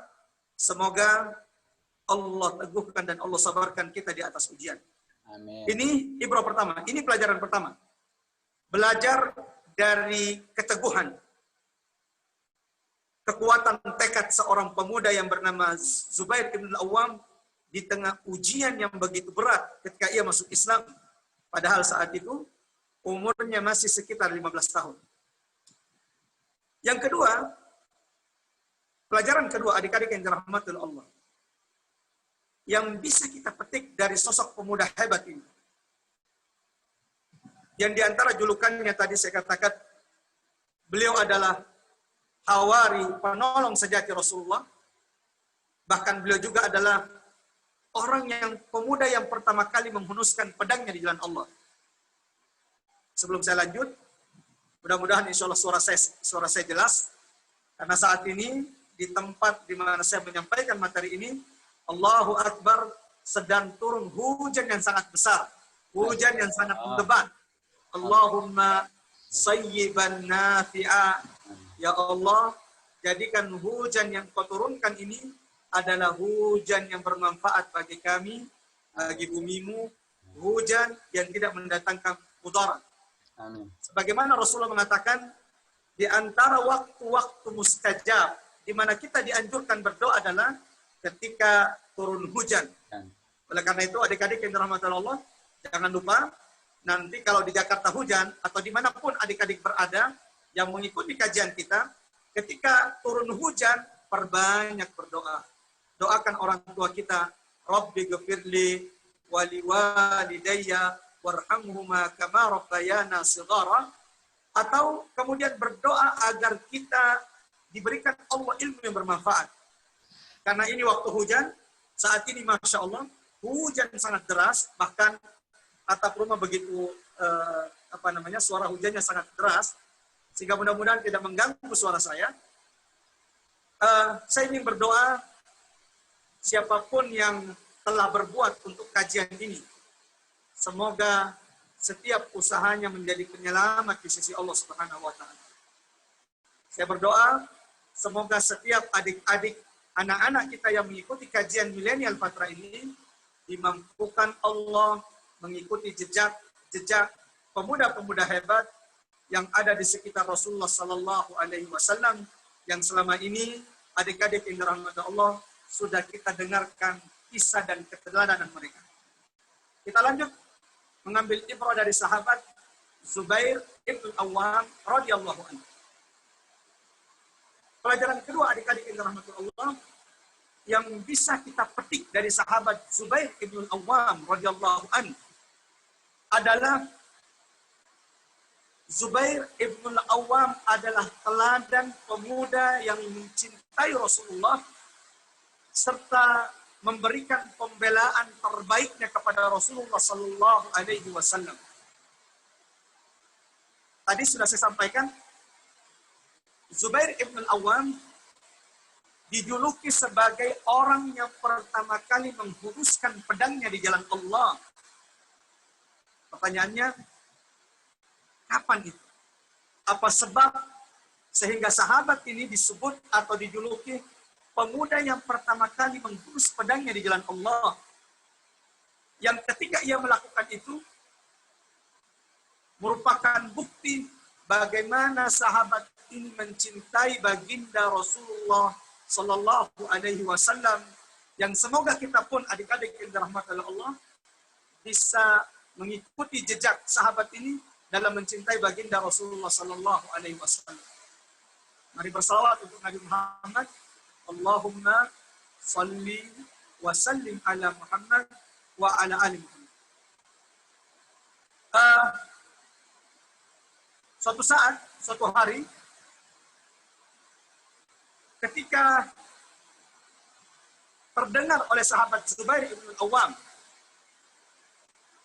semoga Allah teguhkan dan Allah sabarkan kita di atas ujian. Amin. Ini ibrah pertama, ini pelajaran pertama. Belajar dari keteguhan, kekuatan tekad seorang pemuda yang bernama Zubair ibn al-Awwam di tengah ujian yang begitu berat ketika ia masuk Islam. Padahal saat itu umurnya masih sekitar 15 tahun. Yang kedua, pelajaran kedua adik-adik yang dirahmati oleh Allah, yang bisa kita petik dari sosok pemuda hebat ini. Yang diantara julukannya tadi saya katakan, beliau adalah Hawari, penolong sejati Rasulullah. Bahkan beliau juga adalah orang yang pemuda yang pertama kali menghunuskan pedangnya di jalan Allah. Sebelum saya lanjut, mudah-mudahan insya Allah suara saya jelas. Karena saat ini di tempat di mana saya menyampaikan materi ini, Allahu Akbar, sedang turun hujan yang sangat besar, hujan yang sangat mendebat. Allahumma sayyiban nafi'a. Ya Allah, jadikan hujan yang kau turunkan ini adalah hujan yang bermanfaat bagi kami, bagi bumimu, hujan yang tidak mendatangkan mudarat. Amin. Sebagaimana Rasulullah mengatakan, di antara waktu-waktu mustajab, di mana kita dianjurkan berdoa adalah ketika turun hujan. Oleh karena itu, adik-adik yang dirahmati Allah, jangan lupa nanti kalau di Jakarta hujan atau dimanapun adik-adik berada yang mengikuti kajian kita, ketika turun hujan, perbanyak berdoa. Doakan orang tua kita, Rabbi ghafirli wali walidayya warhamhuma kama rabbayana shighara, atau kemudian berdoa agar kita diberikan Allah ilmu yang bermanfaat. Karena ini waktu hujan, saat ini Masya Allah, hujan sangat deras, bahkan atap rumah begitu, suara hujannya sangat deras, sehingga mudah-mudahan tidak mengganggu suara saya. Saya ingin berdoa, siapapun yang telah berbuat untuk kajian ini, semoga setiap usahanya menjadi penyelamat di sisi Allah Subhanahu wa Ta'ala. Saya berdoa, semoga setiap adik-adik, anak-anak kita yang mengikuti kajian Milenial Patra ini, dimampukan Allah mengikuti jejak pemuda-pemuda hebat yang ada di sekitar Rasulullah Sallallahu Alaihi Wasallam, yang selama ini adik-adik yang dirahmati Allah sudah kita dengarkan kisah dan keteladanan mereka. Kita lanjut mengambil ibrah dari sahabat Zubair ibn Awwam radhiyallahu anhu. Pelajaran kedua adik-adik yang dirahmati Allah yang bisa kita petik dari sahabat Zubair ibn Awwam radhiyallahu anhu adalah Zubair ibn Awwam adalah teladan pemuda yang mencintai Rasulullah serta memberikan pembelaan terbaiknya kepada Rasulullah Sallallahu Alaihi Wasallam. Tadi sudah saya sampaikan, Zubair ibn Awwam dijuluki sebagai orang yang pertama kali menghunuskan pedangnya di jalan Allah. Pertanyaannya, kapan itu? Apa sebab sehingga sahabat ini disebut atau dijuluki pemuda yang pertama kali menghunus pedangnya di jalan Allah? Yang ketika ia melakukan itu, merupakan bukti bagaimana sahabat ini mencintai baginda Rasulullah Sallallahu Alaihi Wasallam, yang semoga kita pun adik-adik yang dirahmati Allah bisa mengikuti jejak sahabat ini dalam mencintai baginda Rasulullah Sallallahu Alaihi Wasallam. Mari bersalawat untuk Nabi Muhammad. Allahumma salli wa sallim ala Muhammad wa ala ali Muhammad. Suatu hari, ketika terdengar oleh sahabat Zubair ibn Awwam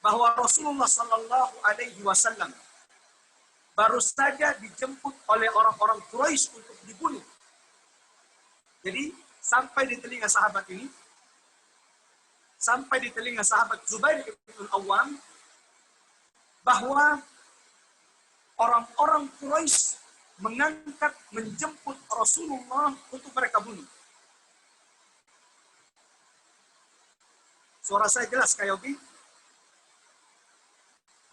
bahwa Rasulullah Sallallahu Alaihi Wasallam baru saja dijemput oleh orang-orang Quraisy untuk dibunuh. Jadi sampai di telinga sahabat ini, sampai di telinga sahabat Zubair ibn Awwam bahwa orang-orang Quraisy menjemput Rasulullah untuk mereka bunuh. Suara saya jelas, Kak Yogi?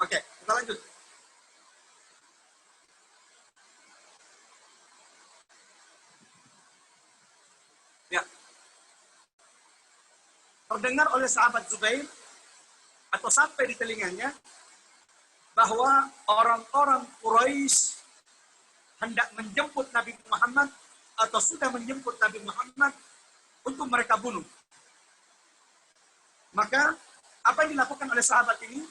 Oke, kita lanjut. Ya. Terdengar oleh sahabat Zubair atau sampai di telinganya bahwa orang-orang Quraisy hendak menjemput Nabi Muhammad atau sudah menjemput Nabi Muhammad untuk mereka bunuh. Maka apa yang dilakukan oleh sahabat ini?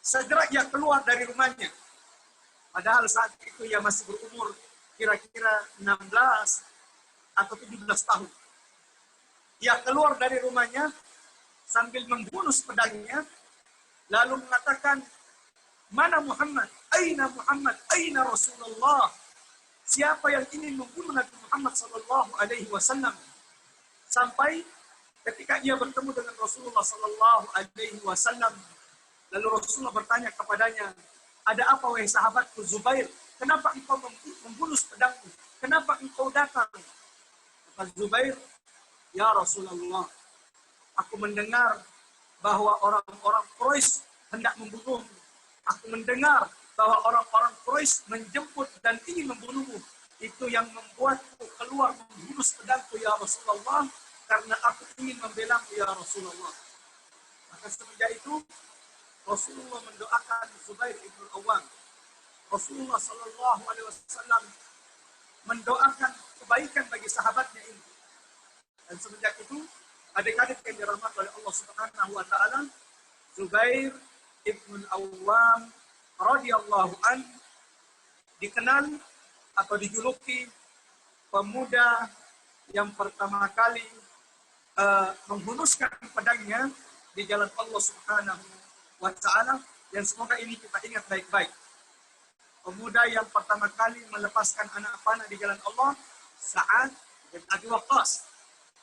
Segera ia keluar dari rumahnya. Padahal saat itu ia masih berumur kira-kira 16 atau 17 tahun. Ia keluar dari rumahnya sambil menghunus pedangnya, lalu mengatakan, "Mana Muhammad? Aina Muhammad? Aina Rasulullah?" Siapa yang ingin membunuh Nabi Muhammad Sallallahu Alaihi Wasallam? Sampai ketika ia bertemu dengan Rasulullah Sallallahu Alaihi Wasallam, lalu Rasulullah bertanya kepadanya, "Ada apa wahai sahabatku Zubair? Kenapa engkau membunuh pedangmu? Kenapa engkau datang?" Kata Zubair, "Ya Rasulullah, aku mendengar bahwa orang-orang Quraisy hendak membunuhmu. Aku mendengar bahwa orang-orang Quraisy menjemput dan ingin membunuhmu. Itu yang membuatku keluar menghunus pedangku ya Rasulullah, karena aku ingin membelamu ya Rasulullah." Maka semenjak itu Rasulullah mendoakan Zubair ibn Awam. Rasulullah Sallallahu Alaihi Wasallam mendoakan kebaikan bagi sahabatnya ini. Dan semenjak itu, adik-adik yang dirahmati oleh Allah Subhanahu Wa Taala, Zubair ibn Awam radhiyallahu an dikenal atau dijuluki pemuda yang pertama kali menghunuskan pedangnya di jalan Allah Subhanahu wa Ta'ala, dan semoga ini kita ingat baik-baik. Pemuda yang pertama kali melepaskan anak panah di jalan Allah, Sa'ad bin Abi Waqqas.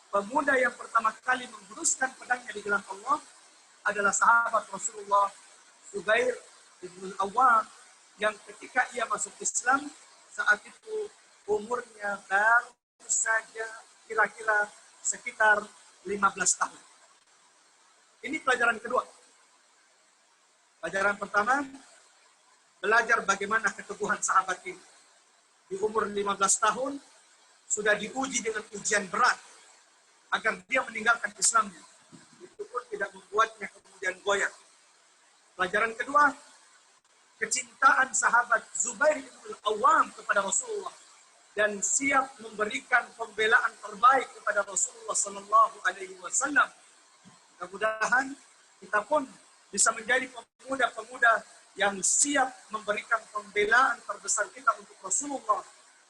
Pemuda yang pertama kali menghunuskan pedangnya di jalan Allah adalah sahabat Rasulullah Zubair bin Awam, yang ketika ia masuk Islam saat itu umurnya baru saja kira-kira sekitar 15 tahun. Ini pelajaran kedua. Pelajaran pertama, belajar bagaimana keteguhan sahabat ini. Di umur 15 tahun, sudah diuji dengan ujian berat, agar dia meninggalkan Islamnya. Itu pun tidak membuatnya kemudian goyah. Pelajaran kedua, kecintaan sahabat Zubair bin Awam kepada Rasulullah, dan siap memberikan pembelaan terbaik kepada Rasulullah Sallallahu Alaihi Wasallam. Mudah-mudahan kita pun bisa menjadi pemuda-pemuda yang siap memberikan pembelaan terbesar kita untuk Rasulullah.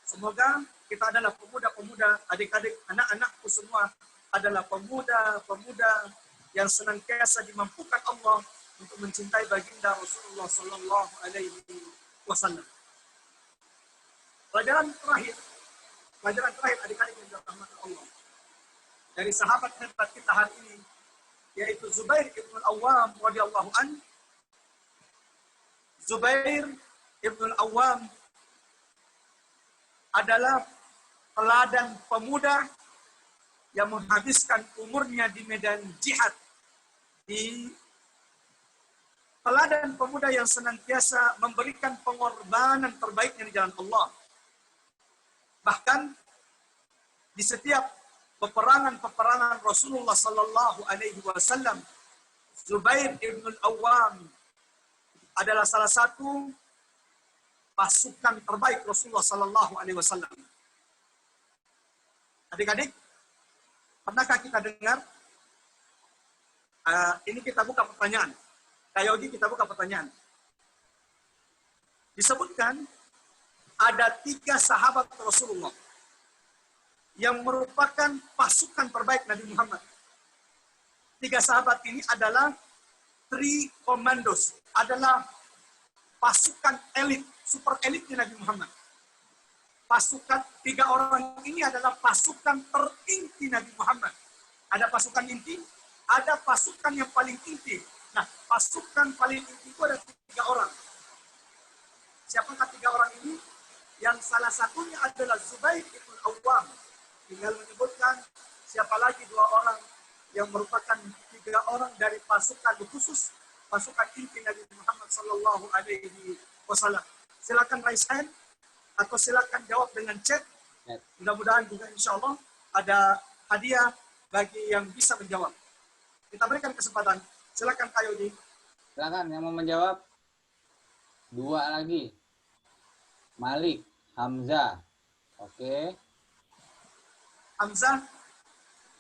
Semoga kita adalah pemuda-pemuda, adik-adik, anak-anakku semua adalah pemuda-pemuda yang senantiasa dimampukan Allah untuk mencintai baginda Rasulullah Sallallahu Alaihi Wasallam. Pelajaran terakhir adik-adik yang dirahmati Allah dari sahabat hebat kita hari ini, yaitu Zubair ibn Awam radhiyallahu an. Zubair ibn Awam adalah teladan pemuda yang menghabiskan umurnya di medan jihad, di teladan pemuda yang senantiasa memberikan pengorbanan terbaiknya di jalan Allah. Bahkan di setiap peperangan Rasulullah Sallallahu Alaihi Wasallam, Zubair ibn Awam adalah salah satu pasukan terbaik Rasulullah Sallallahu Alaihi Wasallam. Adik-adik, pernahkah kita dengar? Ini kita buka pertanyaan. Kayogi kita buka pertanyaan. Disebutkan ada 3 sahabat Rasulullah yang merupakan pasukan terbaik Nabi Muhammad. 3 sahabat ini adalah three commandos, adalah pasukan elit, super elitnya Nabi Muhammad. Pasukan 3 orang ini adalah pasukan terinti Nabi Muhammad. Ada pasukan inti, ada pasukan yang paling inti. Nah, pasukan paling inti itu ada 3 orang. Siapakah 3 orang ini? Yang salah satunya adalah Zubair ibn Awam. Tinggal menyebutkan siapa lagi 2 orang yang merupakan 3 orang dari pasukan khusus, pasukan inti Nabi Muhammad Sallallahu Alaihi Wasallam. Silakan raise hand atau silakan jawab dengan chat. Mudah-mudahan juga insya Allah ada hadiah bagi yang bisa menjawab. Kita berikan kesempatan. Silakan Kak Yodi. Silakan yang mau menjawab. 2 lagi. Malik, Hamzah. Oke. Hamzah.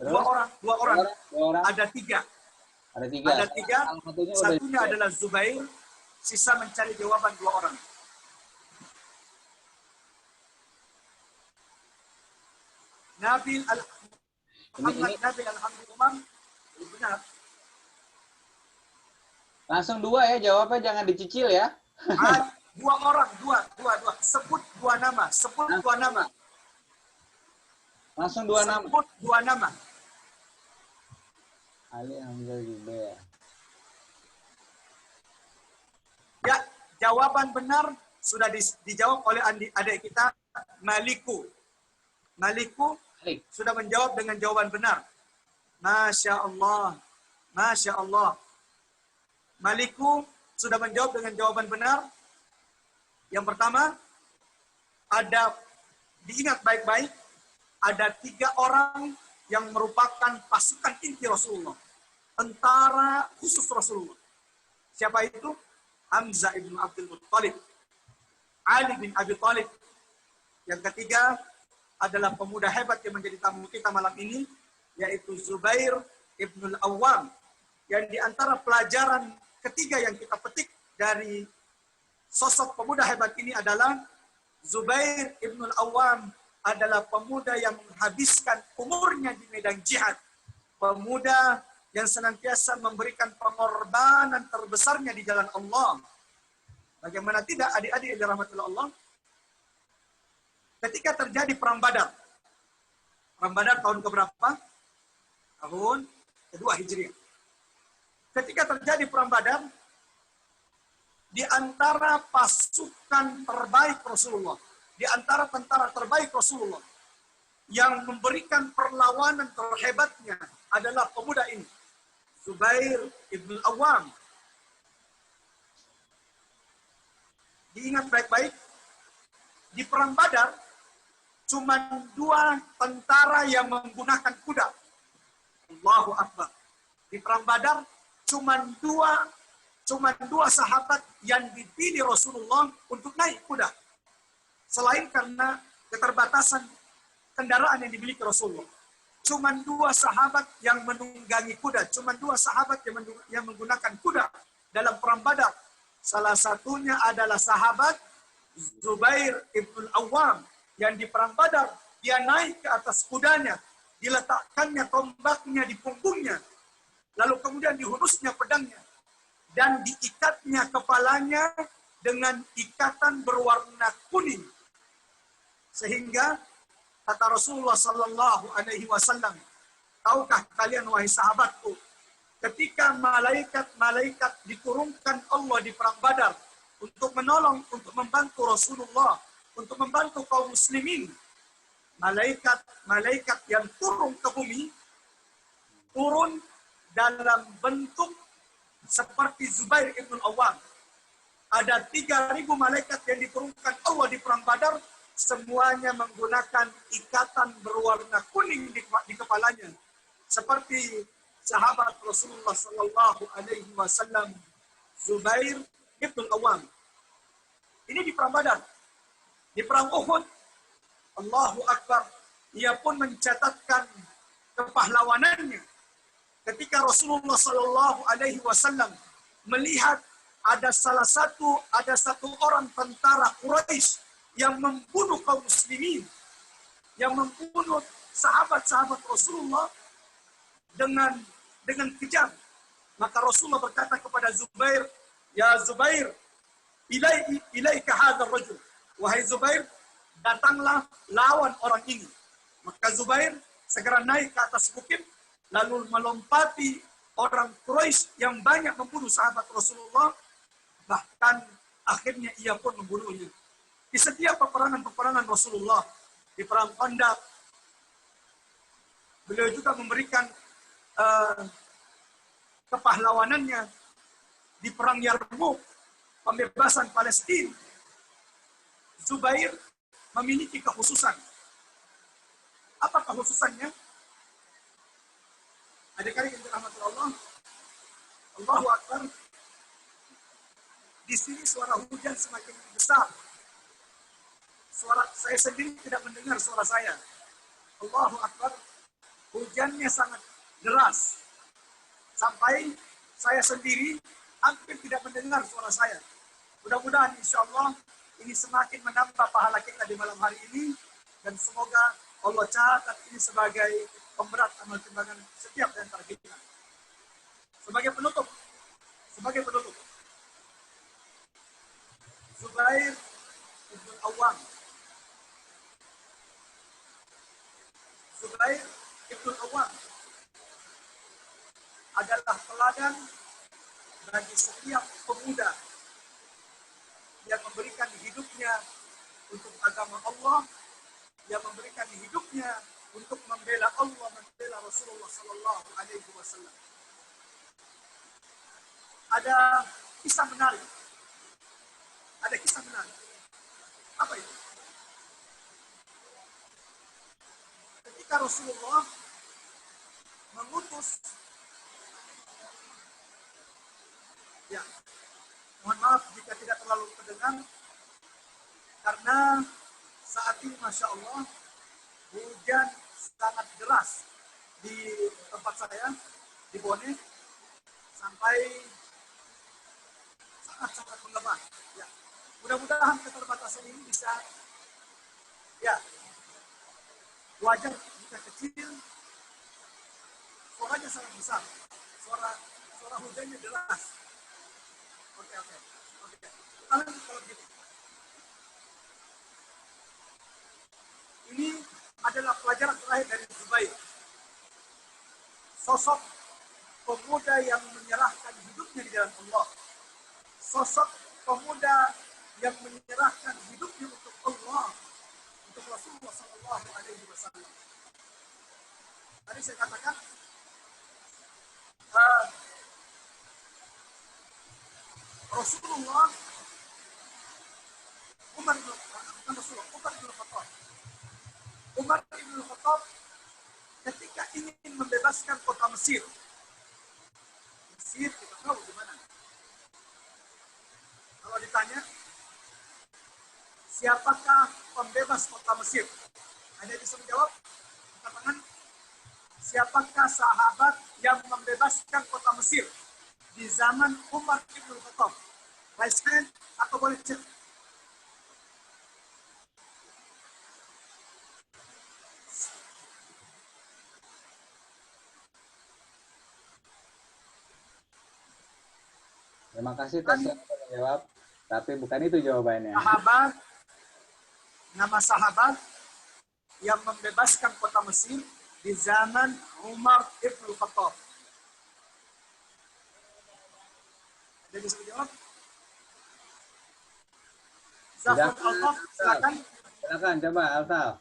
Terus? 2 orang. 2 orang. 2 orang. Ada 3. Ada 3. Ada 3. Satunya adalah Zubair. Sisa mencari jawaban 2 orang. Nabil Muhammad Nabil Alhamdulillah. Benar. Langsung 2 ya jawabnya, jangan dicicil ya. 2 orang, 2. Sebut 2 nama. Sebut 2 nama. Langsung 2 nama. Sebut 2 nama. Ali, Hamzah, Zubair. Ya, jawaban benar sudah dijawab oleh adik kita Maliku. Maliku sudah menjawab dengan jawaban benar. Masya Allah. Masya Allah. Maliku sudah menjawab dengan jawaban benar. Yang pertama, diingat baik-baik, ada 3 orang yang merupakan pasukan inti Rasulullah. Tentara khusus Rasulullah. Siapa itu? Hamzah ibn Abdul Muttalib, Ali bin Abi Thalib. Yang ketiga adalah pemuda hebat yang menjadi tamu kita malam ini, yaitu Zubair ibn Al-Awwam. Yang di antara pelajaran ketiga yang kita petik dari sosok pemuda hebat ini adalah Zubair ibn Al-Awwam adalah pemuda yang menghabiskan umurnya di medan jihad. Pemuda yang senantiasa memberikan pengorbanan terbesarnya di jalan Allah. Bagaimana tidak adik-adik yang dirahmati Allah? Ketika terjadi perang Badar. Perang Badar tahun keberapa? Tahun kedua Hijriah. Ketika terjadi perang Badar, di antara pasukan terbaik Rasulullah, di antara tentara terbaik Rasulullah, yang memberikan perlawanan terhebatnya adalah pemuda ini, Zubair ibn Awam. Diingat baik-baik, di perang Badar cuma 2 tentara yang menggunakan kuda. Allahu Akbar. Di perang Badar cuma dua sahabat yang dipilih Rasulullah untuk naik kuda. Selain karena keterbatasan kendaraan yang dimiliki Rasulullah. Cuma 2 sahabat yang menunggangi kuda. Cuma 2 sahabat yang menggunakan kuda dalam perang Badar. Salah satunya adalah sahabat Zubair ibn Awam. Yang di perang Badar, dia naik ke atas kudanya. Diletakkannya tombaknya di punggungnya. Lalu kemudian dihunusnya pedangnya. Dan diikatnya kepalanya dengan ikatan berwarna kuning. Sehingga kata Rasulullah Sallallahu Alaihi Wasallam, tahukah kalian wahai sahabatku, ketika malaikat diturunkan Allah di perang Badar untuk menolong, untuk membantu Rasulullah, untuk membantu kaum muslimin, malaikat yang turun ke bumi turun dalam bentuk seperti Zubair ibn Awam. Ada 3.000 malaikat yang diturunkan Allah di perang Badar. Semuanya menggunakan ikatan berwarna kuning di kepalanya, seperti sahabat Rasulullah Sallallahu Alaihi Wasallam Zubair ibn Awam. Ini di perang Badar. Di perang Uhud, Allahu Akbar, ia pun mencatatkan kepahlawanannya. Ketika Rasulullah Sallallahu Alaihi Wasallam melihat ada satu orang tentara Quraisy yang membunuh kaum muslimin, yang membunuh sahabat-sahabat Rasulullah dengan kejam. Maka Rasulullah berkata kepada Zubair, "Ya Zubair, ilaika hadzal rajul." Wahai Zubair, datanglah lawan orang ini. Maka Zubair segera naik ke atas bukit, lalu melompati orang Quraisy yang banyak membunuh sahabat Rasulullah. Bahkan akhirnya ia pun membunuhnya. Di setiap peperangan Rasulullah, di perang Khandaq, beliau juga memberikan kepahlawanannya. Di perang Yarmouk, pembebasan Palestina, Zubair memiliki kekhususan. Apa kekhususannya? Adik-adik yang dirahmati Allah, Allahu Akbar. Di sini suara hujan semakin besar. Suara saya sendiri tidak mendengar suara saya. Allahu Akbar. Hujannya sangat deras. Sampai saya sendiri hampir tidak mendengar suara saya. Mudah-mudahan insya Allah ini semakin menambah pahala kita di malam hari ini. Dan semoga Allah catat ini sebagai pemberat amal timbangan setiap di antara kita. Sebagai penutup. Zubair ibn Awam. Zubair ibn Awam adalah teladan bagi setiap pemuda yang memberikan hidupnya untuk agama Allah, yang memberikan hidupnya untuk membela Allah, membela Rasulullah Sallallahu Alaihi Wasallam. Ada kisah menarik. Apa itu? Ketika Rasulullah mengutus Ya, mohon maaf jika tidak terlalu terdengar, karena saat ini Masya Allah hujan sangat deras di tempat saya, di Bone, sampai sangat-sangat mengembang. Ya. Mudah-mudahan keterbatasan ini bisa, ya, wajar jika kecil, suaranya sangat besar. Suara hujannya deras. Oke. Kita lanjut kalau begitu. Ini adalah pelajaran terakhir dari Zubair. Sosok pemuda yang menyerahkan hidupnya di jalan Allah. Sosok pemuda yang menyerahkan hidupnya untuk Allah, untuk Rasulullah Sallallahu Alaihi Wasallam. Tadi saya katakan Rasulullah Umar bin Khattab. Umar bin Khattab ketika ingin membebaskan kota Mesir kita tahu gimana. Kalau ditanya, siapakah pembebas kota Mesir? Ada yang bisa menjawab? Angkat tangan. Siapakah sahabat yang membebaskan kota Mesir di zaman Umar bin Khattab? Raise hand atau boleh cek? Terima kasih Tasya sudah menjawab, tapi bukan itu jawabannya. Nama sahabat yang membebaskan kota Mesir di zaman Umar bin Khattab. Ada yang bisa menjawab? Zafar Altaf, silakan. Silakan coba Altaf.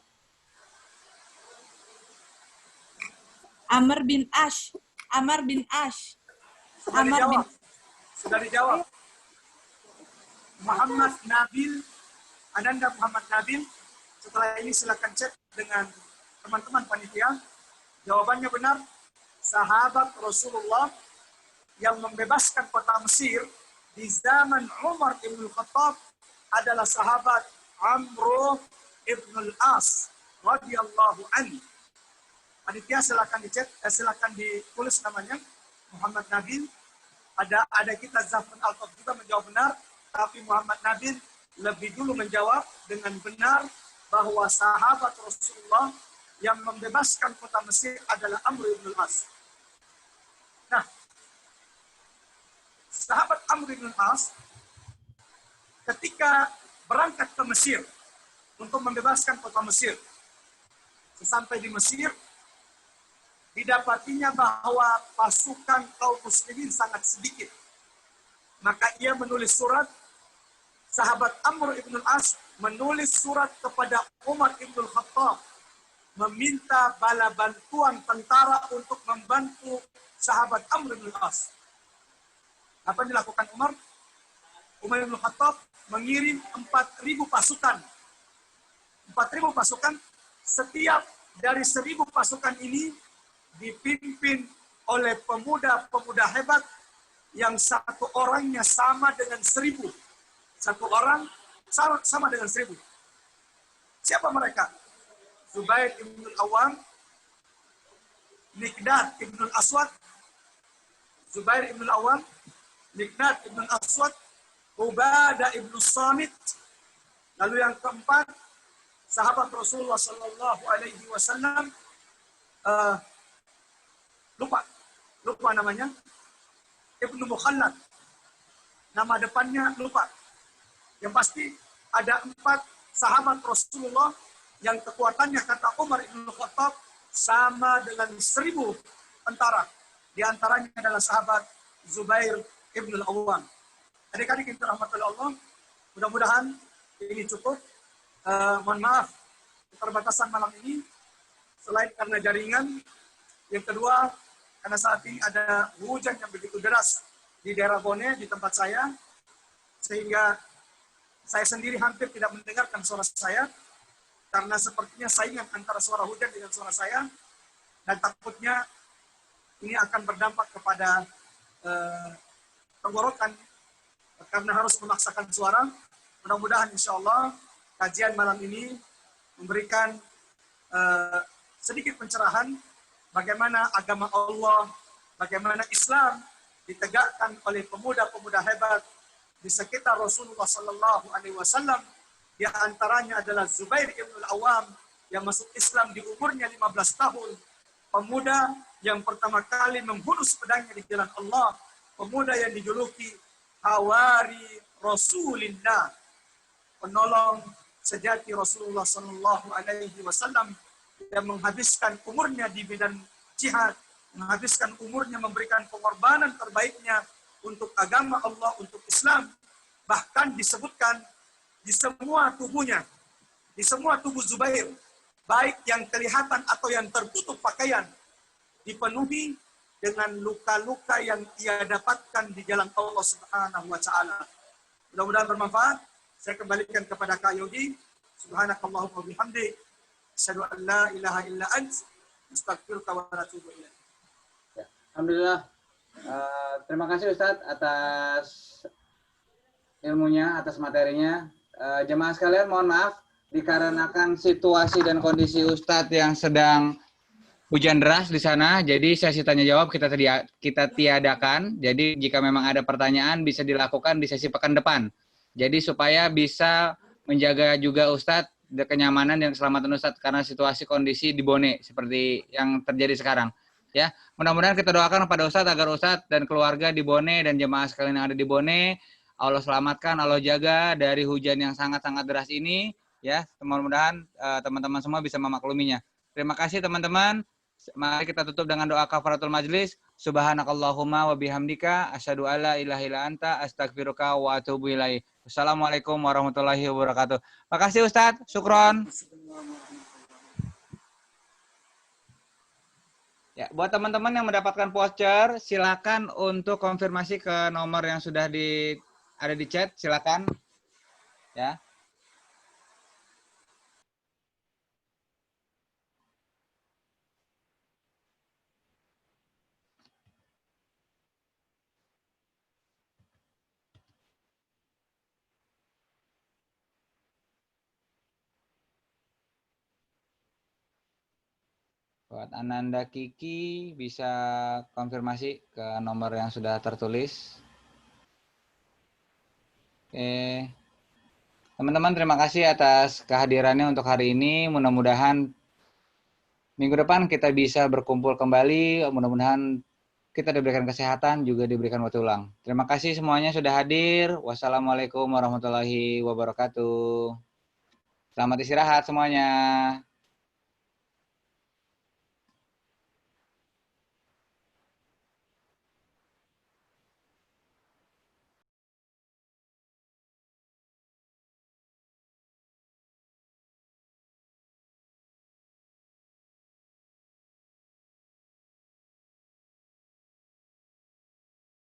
Amr bin Ash. Sudah dijawab. Muhammad Nabil, Ananda Muhammad Nabil. Setelah ini silakan cek dengan teman-teman panitia. Jawabannya benar. Sahabat Rasulullah yang membebaskan kota Mesir di zaman Umar bin Khattab adalah sahabat Amr ibn al-As radhiyallahu anhu. Panitia silakan dicek, silakan ditulis namanya Muhammad Nabil. Ada kita Zafran Altaf juga menjawab benar, tapi Muhammad Nabil lebih dulu menjawab dengan benar bahwa sahabat Rasulullah yang membebaskan kota Mesir adalah Amr ibn al-As. Nah, sahabat Amr ibn al-As ketika berangkat ke Mesir untuk membebaskan kota Mesir, sesampai di Mesir, didapatinya bahwa pasukan kaum muslimin sangat sedikit. Maka ia menulis surat, sahabat Amr ibn al-As menulis surat kepada Umar ibn al-Khattab, meminta bala bantuan tentara untuk membantu sahabat Amr ibn al-As. Apa yang dilakukan Umar? Umar ibn al-Khattab mengirim 4.000 pasukan. 4.000 pasukan, setiap dari 1.000 pasukan ini dipimpin oleh pemuda-pemuda hebat yang satu orangnya sama dengan 1.000. Satu orang sama dengan 1.000. Siapa mereka? Zubair ibn al-Awwam, Miqdad ibn al-Aswad, Zubair ibn al-Awwam, Miqdad ibn al-Aswad, Ubadah ibn Samit. Lalu yang keempat, sahabat Rasulullah Sallallahu Alaihi Wasallam, lupa namanya, Ibnu Mukhallad. Nama depannya lupa. Yang pasti ada 4 sahabat Rasulullah yang kekuatannya kata Umar ibn Khattab sama dengan 1.000 tentara. Di antaranya adalah sahabat Zubair ibn al-Awwam. Adik-adik yang dirahmati Allah, mudah-mudahan ini cukup. Mohon maaf keterbatasan malam ini, selain karena jaringan, yang kedua karena saat ini ada hujan yang begitu deras di daerah Bone, di tempat saya, sehingga saya sendiri hampir tidak mendengarkan suara saya, karena sepertinya saingan antara suara hujan dengan suara saya, dan takutnya ini akan berdampak kepada tenggorokan karena harus memaksakan suara. Mudah-mudahan insya Allah kajian malam ini memberikan sedikit pencerahan bagaimana agama Allah, bagaimana Islam ditegakkan oleh pemuda-pemuda hebat di sekitar Rasulullah Sallallahu Alaihi Wasallam. Di antaranya adalah Zubair ibn al-Awwam yang masuk Islam di umurnya 15 tahun. Pemuda yang pertama kali menghunus pedangnya di jalan Allah. Pemuda yang dijuluki Hawari Rasulillah, penolong sejati Rasulullah Sallallahu Alaihi Wasallam, yang menghabiskan umurnya di bidang jihad, menghabiskan umurnya memberikan pengorbanan terbaiknya untuk agama Allah, untuk Islam. Bahkan disebutkan di semua tubuhnya, di semua tubuh Zubair, baik yang kelihatan atau yang tertutup pakaian, dipenuhi dengan luka-luka yang ia dapatkan di jalan Allah Subhanahu wa taala. Mudah-mudahan bermanfaat. Saya kembalikan kepada Kak Yogi. Subhanakallahumma wa bihamdik, asyhadu an la ilaha illa ant, astaghfiruka wa atubu ilaik. Ya, alhamdulillah. Terima kasih Ustadz atas ilmunya, atas materinya. Jemaah sekalian, mohon maaf dikarenakan situasi dan kondisi Ustadz yang sedang hujan deras di sana, jadi sesi tanya jawab kita tiadakan. Jadi jika memang ada pertanyaan bisa dilakukan di sesi pekan depan. Jadi supaya bisa menjaga juga Ustadz kenyamanan dan keselamatan Ustadz karena situasi kondisi di Bone seperti yang terjadi sekarang. Ya, mudah-mudahan kita doakan kepada Ustadz agar Ustadz dan keluarga di Bone dan jemaah sekalian yang ada di Bone Allah selamatkan, Allah jaga dari hujan yang sangat-sangat deras ini. Ya, mudah-mudahan teman-teman semua bisa memakluminya. Terima kasih teman-teman. Mari kita tutup dengan doa kafaratul majlis. Subhanakallahumma wa bihamdika asyhadu alla ilaha illa anta astaghfiruka wa atubu ilaik. Wassalamualaikum warahmatullahi wabarakatuh. Makasih Ustadz. Syukron. Ya, buat teman-teman yang mendapatkan voucher, silakan untuk konfirmasi ke nomor yang sudah ada di chat, silakan. Ya. Buat Ananda Kiki bisa konfirmasi ke nomor yang sudah tertulis. Oke. Teman-teman terima kasih atas kehadirannya untuk hari ini. Mudah-mudahan minggu depan kita bisa berkumpul kembali. Mudah-mudahan kita diberikan kesehatan, juga diberikan waktu ulang. Terima kasih semuanya sudah hadir. Wassalamualaikum warahmatullahi wabarakatuh. Selamat istirahat semuanya.